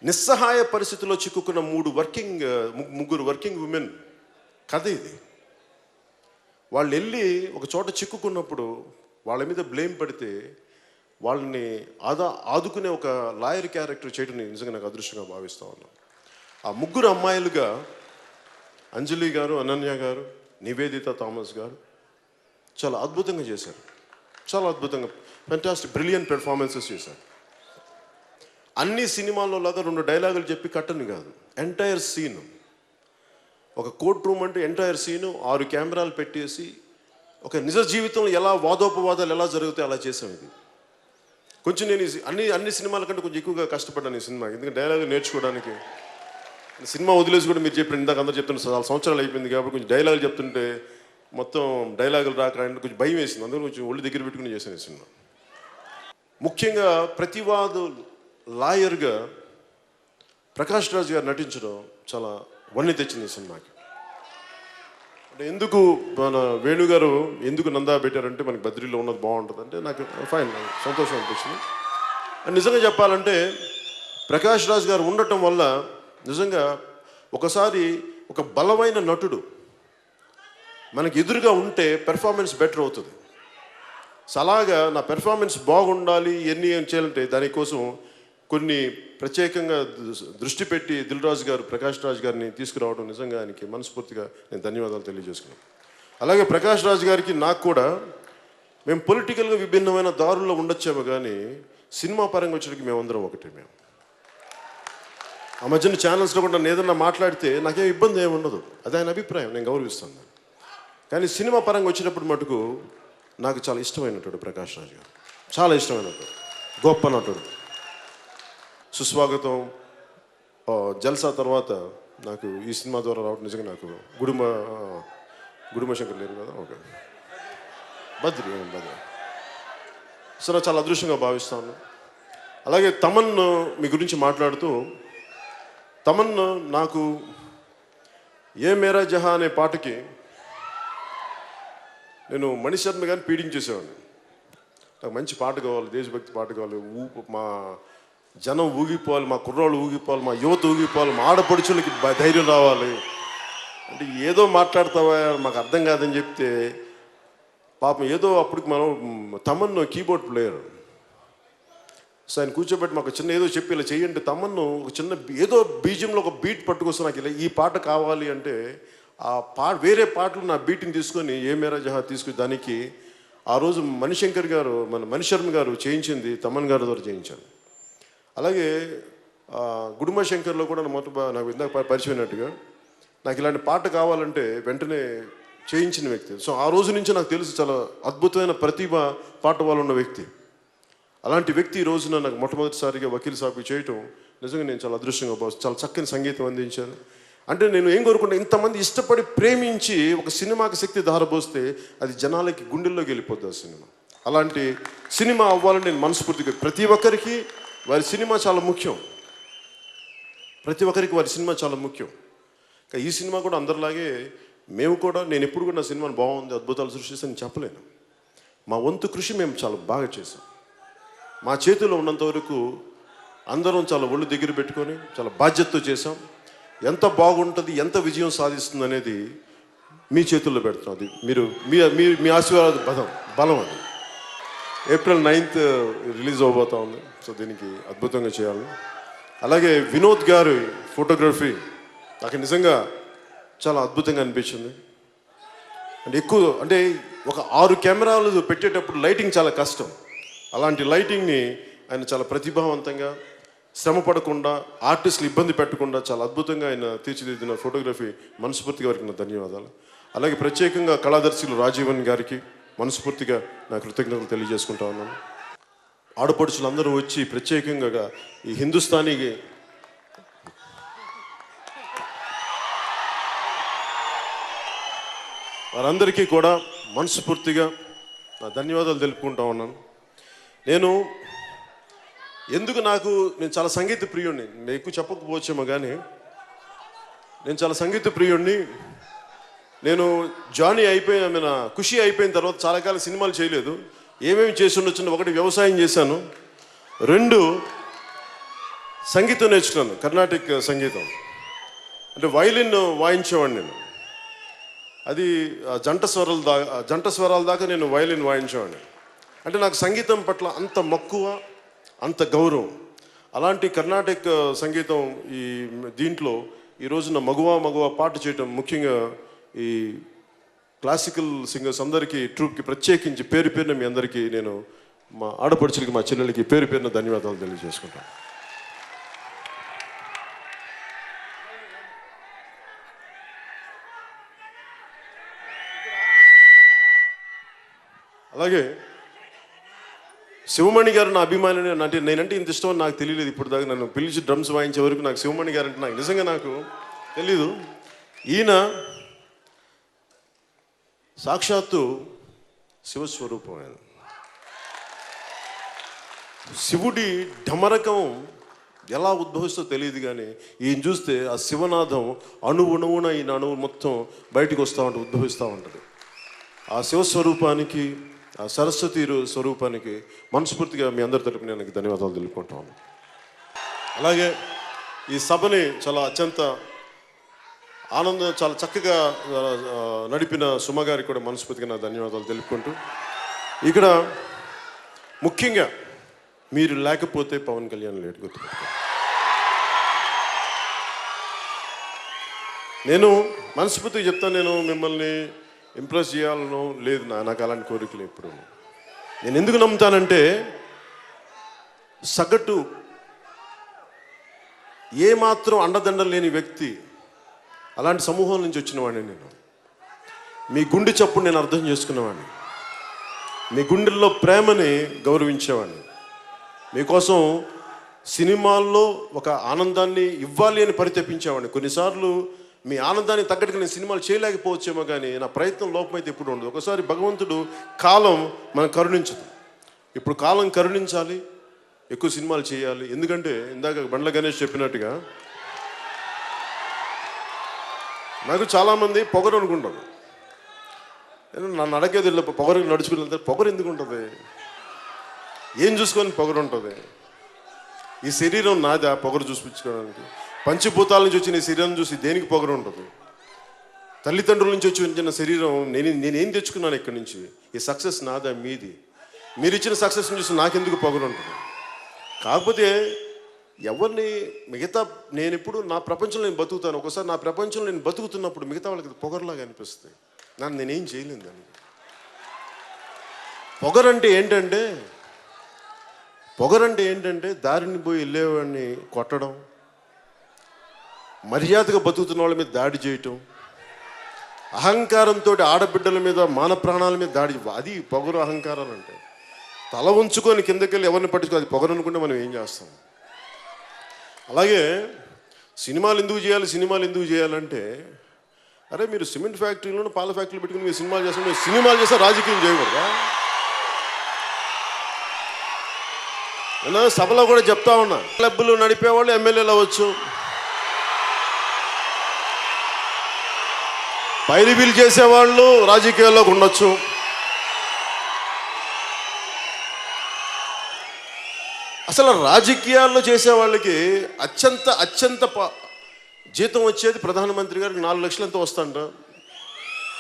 నిస్సహాయ పరిస్థితుల్లో చిక్కుకున్న ముగ్గురు వర్కింగ్ ఉమెన్ కథ ఇది. వాళ్ళు వెళ్ళి ఒక చోట చిక్కుకున్నప్పుడు వాళ్ళ మీద బ్లేమ్ పడితే వాళ్ళని ఆదుకునే ఒక లాయర్ క్యారెక్టర్ చేయడం నిజంగా నాకు అదృష్టంగా భావిస్తూ ఉన్నాను. ఆ ముగ్గురు అమ్మాయిలుగా అంజలి గారు, అనన్య గారు, నివేదిత థామస్ గారు చాలా అద్భుతంగా చేశారు. చాలా అద్భుతంగా ఫెంటాస్టిక్ బ్రిలియంట్ పెర్ఫార్మెన్సెస్ చేశారు. అన్ని సినిమాల్లో లాగా 2 డైలాగులు చెప్పి కట్టని కాదు, ఎంటైర్ సీన్. ఒక కోర్ట్ రూమ్ అంటే ఎంటైర్ సీను 6 కెమెరాలు పెట్టేసి ఒక నిజ జీవితంలో ఎలా వాదోపవాదాలు ఎలా జరుగుతాయి అలా చేసాం. ఇది కొంచెం నేను అన్ని సినిమాల కంటే కొంచెం ఎక్కువగా కష్టపడ్డాను ఈ సినిమా. ఎందుకంటే డైలాగులు నేర్చుకోవడానికి. సినిమా వదిలేసి కూడా మీరు చెప్పిన ఇందాక అందరూ చెప్తున్నారు చాలా సంవత్సరాలు అయిపోయింది కాబట్టి కొంచెం డైలాగులు చెప్తుంటే మొత్తం డైలాగులు రాక కొంచెం భయం వేసింది. అందులో కొంచెం ఒళ్ళు దగ్గర పెట్టుకుని చేశాను ఈ సినిమా. ముఖ్యంగా ప్రతివాదు లాయర్గా ప్రకాష్ రాజ్ గారు నటించడం చాలా వన్నె తెచ్చింది ఈ సినిమాకి. అంటే ఎందుకు మన వేణుగారు ఎందుకు నందా పెట్టారంటే మనకి బద్రీలో ఉన్నది బాగుంటుంది అంటే నాకు ఫైన్ సంతోషం అనిపించింది. నిజంగా చెప్పాలంటే ప్రకాష్ రాజ్ గారు ఉండటం వల్ల నిజంగా ఒకసారి ఒక బలమైన నటుడు మనకి ఎదురుగా ఉంటే పెర్ఫార్మెన్స్ బెటర్ అవుతుంది. సో అలాగా నా పెర్ఫార్మెన్స్ బాగుండాలి ఎన్ని ఏం చేయాలంటే దానికోసం కొన్ని ప్రత్యేకంగా దృష్టి పెట్టి దిల్ రాజు గారు ప్రకాష్ రాజ్ గారిని తీసుకురావడం నిజంగా ఆయనకి మనస్ఫూర్తిగా నేను ధన్యవాదాలు తెలియజేసుకున్నాను. అలాగే ప్రకాష్ రాజ్ గారికి నాకు కూడా మేము పొలిటికల్గా విభిన్నమైన దారుల్లో ఉండొచ్చాము కానీ సినిమా పరంగా వచ్చేటికి మేమందరం ఒకటి. మేము ఆ మధ్యన ఛానల్స్లో కూడా నేను ఏదన్నా మాట్లాడితే నాకేం ఇబ్బంది ఏమి ఉండదు, అది ఆయన అభిప్రాయం, నేను గౌరవిస్తాను. కానీ సినిమా పరంగా వచ్చినప్పుడు మటుకు నాకు చాలా ఇష్టమైనటువంటి ప్రకాష్ రాజ్ గారు, చాలా ఇష్టమైనటువంటి గొప్ప నటుడు. సుస్వాగతం, జల్సా తర్వాత నాకు ఈ సినిమా ద్వారా రావడం నిజంగా నాకు గుడుమ శంకర్ లేరు కదా, ఓకే బద్రి. సో నాకు చాలా అదృష్టంగా భావిస్తాను. అలాగే తమన్ మీ గురించి మాట్లాడుతూ, తమన్ నాకు ఏ మేరా జహా అనే పాటకి నేను మణిశర్మ గారిని ఫీడింగ్ చేసేవాడిని. నాకు మంచి పాట కావాలి, దేశభక్తి పాట కావాలి, మా జనం ఊగిపోవాలి, మా కుర్రాళ్ళు ఊగిపోవాలి, మా యువత ఊగిపోవాలి, మా ఆడపడుచులకి ధైర్యం రావాలి అంటే ఏదో మాట్లాడతావా మాకు అర్థం కాదని చెప్తే పాపం ఏదో అప్పటికి మనం తమన్ను కీబోర్డ్ ప్లేయర్. సో ఆయన కూర్చోబెట్టి మాకు చిన్న ఏదో చెప్పి ఇలా చేయండి, తమన్ను ఒక చిన్న ఏదో బీజంలో ఒక బీట్ పట్టుకొస్తే నాకు ఇలా ఈ పాట కావాలి అంటే ఆ వేరే పాటలు నా బీట్ని తీసుకొని ఏ మేరా జహా తీసుకుని దానికి ఆ రోజు మణిశర్మ గారు చేయించింది తమన్ గారి ద్వారా చేయించాను. అలాగే గుడుమ శంకర్లో కూడా నాకు ఇందాక పరిచయమైనట్టుగా నాకు ఇలాంటి పాట కావాలంటే వెంటనే చేయించిన వ్యక్తి. సో ఆ రోజు నుంచి నాకు తెలుసు చాలా అద్భుతమైన ప్రతిభ పాట వాళ్ళు ఉన్న వ్యక్తి. అలాంటి వ్యక్తి ఈ రోజున నాకు మొట్టమొదటిసారిగా వకీల్ సాబ్కి చేయటం నిజంగా నేను చాలా అదృష్టంగా భావిస్తాను. చాలా చక్కని సంగీతం అందించాను. అంటే నేను ఏం కోరుకుంటా, ఇంతమంది ఇష్టపడి ప్రేమించి ఒక సినిమాకి శక్తి ధారపోస్తే అది జనాలకి గుండెల్లోకి వెళ్ళిపోద్ది ఆ సినిమా. అలాంటి సినిమా అవ్వాలని నేను మనస్ఫూర్తిగా, ప్రతి ఒక్కరికి వారి సినిమా చాలా ముఖ్యం, ప్రతి ఒక్కరికి వారి సినిమా చాలా ముఖ్యం. ఈ సినిమా కూడా అందరిలాగే మేము కూడా, నేను ఎప్పుడు కూడా నా సినిమాని బాగుంది అద్భుతాలు సృష్టిస్తానని చెప్పలేను. మా వంతు కృషి మేము చాలా బాగా చేసాం. మా చేతిలో ఉన్నంత వరకు అందరం చాలా ఒళ్ళు దగ్గర పెట్టుకొని చాలా బాధ్యతతో చేసాం. ఎంత బాగుంటుంది, ఎంత విజయం సాధిస్తుంది అనేది మీ చేతుల్లో పెడుతున్నాం. అది మీరు మీ ఆశీర్వాద బలం అది. ఏప్రిల్ 9th రిలీజ్ అవబోతా ఉంది. సో దీనికి అద్భుతంగా చేయాలి. అలాగే వినోద్ గారి ఫోటోగ్రఫీ నాకు నిజంగా చాలా అద్భుతంగా అనిపించింది. అంటే ఒక 6 కెమెరాలు పెట్టేటప్పుడు లైటింగ్ చాలా కష్టం. అలాంటి లైటింగ్ని ఆయన చాలా ప్రతిభావంతంగా శ్రమ పడకుండా ఆర్టిస్టులు ఇబ్బంది పెట్టకుండా చాలా అద్భుతంగా ఆయన తీర్చిదిద్దిన ఫోటోగ్రఫీ మనస్ఫూర్తిగా వారికి నా ధన్యవాదాలు. అలాగే ప్రత్యేకంగా కళాదర్శులు రాజీవన్ గారికి మనస్ఫూర్తిగా నా కృతజ్ఞతలు తెలియజేసుకుంటా ఉన్నాను. ఆడపడుచులందరూ వచ్చి ప్రత్యేకంగా ఈ హిందుస్థానీకి వారందరికీ కూడా మనస్ఫూర్తిగా నా ధన్యవాదాలు తెలుపుకుంటా ఉన్నాను. నేను చాలా సంగీత ప్రియుడిని, నేను ఎక్కువ చెప్పకపోవచ్చేమో కానీ నేను చాలా సంగీత ప్రియుడిని. నేను జానీ అయిపోయిన ఖుషి అయిపోయిన తర్వాత చాలా కాలం సినిమాలు చేయలేదు. ఏమేమి చేసి ఉండొచ్చు, ఒకటి వ్యవసాయం చేశాను, 2 సంగీతం నేర్చుకున్నాను, కర్ణాటిక్ సంగీతం. అంటే వైలిన్ వాయించేవాడిని నేను. అది జంట స్వరాల దాకా నేను వైలిన్ వాయించేవాడిని. అంటే నాకు సంగీతం పట్ల అంత మక్కువ, అంత గౌరవం. అలాంటి కర్ణాటక సంగీతం దీంట్లో ఈ రోజున మగువ పాట చేయటం, ముఖ్యంగా ఈ క్లాసికల్ సింగర్స్ అందరికీ, ట్రూప్కి ప్రత్యేకించి పేరు పేరున మీ అందరికీ నేను, మా ఆడపడుచులకి, మా చెల్లెలకి పేరు పేరున ధన్యవాదాలు తెలియజేసుకుంటాను. అలాగే శివమణి గారు నా అభిమాని. అంటే నేనంటే ఇంత ఇష్టం అని నాకు తెలియలేదు ఇప్పుడు దాకా. నన్ను పిలిచి డ్రమ్స్ వాయించే వరకు నాకు శివమణి గారు అంటే నిజంగా నాకు తెలీదు. ఈయన సాక్షాత్తు శివస్వరూపం. ఆయన శివుడి ఢమరకం ఎలా ఉద్భవిస్తో తెలియదు కానీ ఈయన చూస్తే ఆ శివనాథం అణువున ఈయన అణువు మొత్తం బయటకు వస్తూ ఉంటుంది, ఉద్భవిస్తూ ఉంటుంది. ఆ శివస్వరూపానికి, ఆ సరస్వతి స్వరూపానికి మనస్ఫూర్తిగా మీ అందరి తరపున నేను ధన్యవాదాలు తెలుపుకుంటాను. అలాగే ఈ సభని అత్యంత చాలా చక్కగా నడిపిన సుమ గారికి కూడా మనస్ఫూర్తిగా నా ధన్యవాదాలు తెలుపుకుంటూ, ఇక్కడ ముఖ్యంగా మీరు లేకపోతే పవన్ కళ్యాణ్ లేడు, గుర్తుపెట్టుకోండి. నేను మనస్ఫూర్తిగా చెప్తాను, నేను మిమ్మల్ని ఇంప్రెస్ చేయాలనో లేదు, నాకు అలాంటి కోరికలు ఎప్పుడు. నేను ఎందుకు నమ్ముతానంటే సగటు ఏమాత్రం అండదండలు లేని వ్యక్తి, అలాంటి సమూహం నుంచి వచ్చిన వాడిని నేను. మీ గుండె చప్పుడు నేను అర్థం చేసుకునేవాడిని, మీ గుండెల్లో ప్రేమని గౌరవించేవాడిని, మీకోసం సినిమాల్లో ఒక ఆనందాన్ని ఇవ్వాలి అని పరితపించేవాడిని. కొన్నిసార్లు మీ ఆనందాన్ని తగ్గట్టుగా నేను సినిమాలు చేయలేకపోవచ్చేమో కానీ నా ప్రయత్నం లోపమైతే ఎప్పుడు ఉండదు. ఒకసారి భగవంతుడు కాలం మనం కరుణించదు. ఇప్పుడు కాలం కరుణించాలి, ఎక్కువ సినిమాలు చేయాలి. ఎందుకంటే ఇందాక బండ్ల గణేష్ చెప్పినట్టుగా నాకు చాలామంది పొగరు అనుకుంటాను. నేను నన్ను అడగేది పొగరు నడుచుకుని వెళ్తే పొగరు ఎందుకు ఉంటుంది, ఏం చూసుకొని పొగరు ఉంటుంది? ఈ శరీరం నాదా పొగరు చూపించుకోవడానికి? పంచభూతాల నుంచి వచ్చిన ఈ శరీరం చూసి దేనికి పొగరు ఉంటుంది? తల్లిదండ్రుల నుంచి వచ్చిన శరీరం నేనేం తెచ్చుకున్నాను ఇక్కడి నుంచి? ఈ సక్సెస్ నాదా మీది? మీరు ఇచ్చిన సక్సెస్ని చూసి నాకెందుకు పొగరు ఉంటుంది? కాకపోతే ఎవరిని నేను ఎప్పుడు నా ప్రపంచంలో నేను బతుకుతాను. ఒకసారి నా ప్రపంచంలో నేను బతుకుతున్నప్పుడు మిగతా వాళ్ళకి పొగరులాగా అనిపిస్తుంది. నేనేం చేయలేను దాన్ని. పొగరంటే ఏంటంటే దారిని పోయి వెళ్ళేవాడిని కొట్టడం, మర్యాదగా బతుకుతున్న వాళ్ళ మీద దాడి చేయటం, అహంకారంతో ఆడబిడ్డల మీద, మాన ప్రాణాల మీద దాడి. అది పొగరు, అహంకారాలు అంటే. తల ఉంచుకొని కిందకెళ్ళి ఎవరిని పట్టించుకో, అది పొగరు అనుకుంటే మనం ఏం చేస్తాం? అలాగే సినిమాలు ఎందుకు చేయాలంటే, అరే మీరు సిమెంట్ ఫ్యాక్టరీలోనూ పాల ఫ్యాక్టరీలు పెట్టుకుని మీరు సినిమాలు చేస్తాం, మీరు సినిమాలు చేస్తే రాజకీయం చేయకూడదా? నేను సభలో కూడా చెప్తా ఉన్నా, క్లబ్బులు నడిపేవాళ్ళు ఎమ్మెల్యేలు అవ్వచ్చు, పైరిబీలు చేసేవాళ్ళు రాజకీయాల్లోకి ఉండొచ్చు. అసలు రాజకీయాల్లో చేసే వాళ్ళకి అత్యంత జీతం వచ్చేది ప్రధానమంత్రి గారికి 4 లక్షలు ఎంతో వస్తుంట.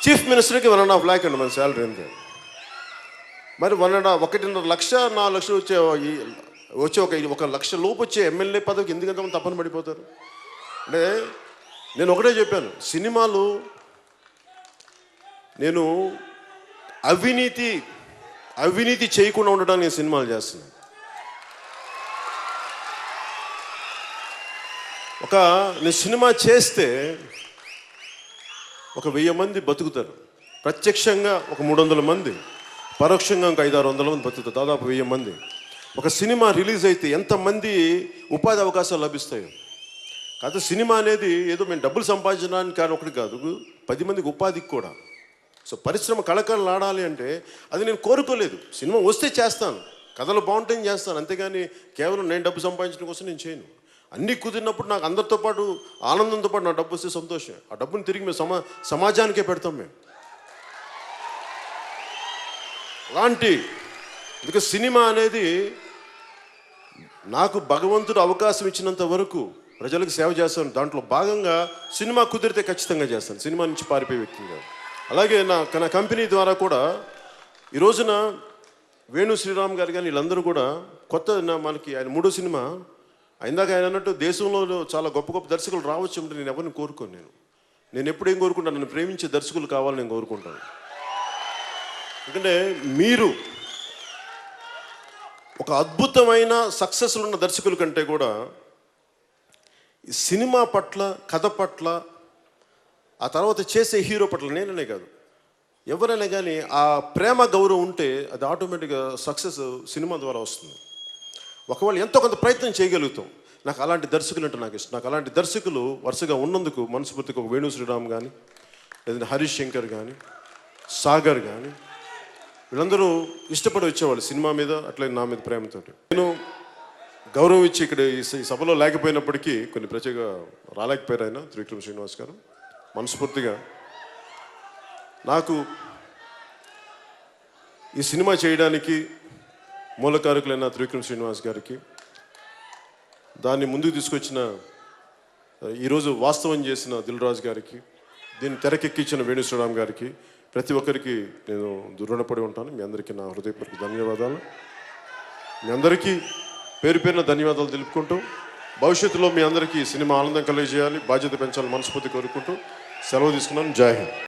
చీఫ్ మినిస్టర్కి 1.5 lakh అండి మన శాలరీ ఎంత. మరి 1.5 లక్ష 4 లక్షలు వచ్చే 1 లక్ష లోపు వచ్చే ఎమ్మెల్యే పదవికి ఎందుకంత తప్పన పడిపోతారు? అంటే నేను ఒకటే చెప్పాను, సినిమాలు నేను అవినీతి చేయకుండా ఉండడానికి నేను సినిమాలు చేస్తున్నాను. నేను సినిమా చేస్తే ఒక 1000 మంది బతుకుతారు, ప్రత్యక్షంగా ఒక 300 మంది, పరోక్షంగా ఒక 500-600 మంది బతుకుతారు, దాదాపు 1000 మంది. ఒక సినిమా రిలీజ్ అయితే ఎంతమంది ఉపాధి అవకాశాలు లభిస్తాయో. కాదు సినిమా అనేది ఏదో మేము డబ్బులు సంపాదించడానికి కానీ ఒకటి కాదు, 10 మందికి ఉపాధికి కూడా. సో పరిశ్రమ కళకళలు ఆడాలి అంటే అది నేను కోరుకోలేదు. సినిమా వస్తే చేస్తాను, కథలు బాగుంటే చేస్తాను, అంతేగాని కేవలం నేను డబ్బు సంపాదించడం కోసం నేను చేయను. అన్నీ కుదిరినప్పుడు నాకు అందరితో పాటు ఆనందంతో పాటు నా డబ్బు వస్తే సంతోషం. ఆ డబ్బుని తిరిగి మేము సమాజానికే పెడతాం మేము. అలాంటి అందుకే సినిమా అనేది నాకు భగవంతుడు అవకాశం ఇచ్చినంత వరకు ప్రజలకు సేవ చేస్తాను. దాంట్లో భాగంగా సినిమా కుదిరితే ఖచ్చితంగా చేస్తాను, సినిమా నుంచి పారిపోయే వ్యక్తిని కాదు. అలాగే నా కంపెనీ ద్వారా కూడా ఈ రోజున వేణు శ్రీరామ్ గారు కానీ వీళ్ళందరూ కూడా మనకి ఆయన 3వ సినిమా ఇందాక ఆయన అన్నట్టు దేశంలో చాలా గొప్ప గొప్ప దర్శకులు రావచ్చు అంటే నేను ఎవరిని కోరుకోను. నేను ఎప్పుడు ఏం కోరుకుంటాను, నన్ను ప్రేమించే దర్శకులు కావాలని నేను కోరుకుంటాను. ఎందుకంటే మీరు ఒక అద్భుతమైన సక్సెస్లు ఉన్న దర్శకుల కంటే కూడా ఈ సినిమా పట్ల, కథ పట్ల, ఆ తర్వాత చేసే హీరో పట్ల, నేననే కాదు ఎవరైనా కానీ ఆ ప్రేమ గౌరవం ఉంటే అది ఆటోమేటిక్గా సక్సెస్ సినిమా ద్వారా వస్తుంది. ఒకవేళ ఎంతో కొంత ప్రయత్నం చేయగలుగుతాం. నాకు అలాంటి దర్శకులు అంటే నాకు ఇష్టం. నాకు అలాంటి దర్శకులు వరుసగా ఉన్నందుకు మనస్ఫూర్తిగా ఒక వేణు శ్రీరామ్ కానీ, లేదంటే హరీష్ శంకర్ కానీ, సాగర్ కానీ వీళ్ళందరూ ఇష్టపడి వచ్చేవాళ్ళు సినిమా మీద, అట్లే నా మీద ప్రేమతో. నేను గౌరవం ఇచ్చి ఇక్కడ ఈ సభలో లేకపోయినప్పటికీ కొన్ని ప్రత్యేక రాలేకపోయారు ఆయన త్రివిక్రమ్ శ్రీనివాస్ గారు. మనస్ఫూర్తిగా నాకు ఈ సినిమా చేయడానికి మూలకారకులైన త్రివిక్రమ్ శ్రీనివాస్ గారికి, దాన్ని ముందుకు తీసుకొచ్చిన ఈరోజు వాస్తవం చేసిన దిల్ రాజు గారికి, దీన్ని తెరకెక్కించిన వేణు శ్రీరామ్ గారికి, ప్రతి ఒక్కరికి నేను రుణపడి ఉంటాను. మీ అందరికీ నా హృదయపూర్వక ధన్యవాదాలు. మీ అందరికీ పేరు పేరున ధన్యవాదాలు తెలుపుకుంటూ, భవిష్యత్తులో మీ అందరికీ సినిమా ఆనందం కలిగజేయాలి, బాధ్యత పెంచాలని మనస్ఫూర్తి కోరుకుంటూ సెలవు తీసుకున్నాను. జై హింద్.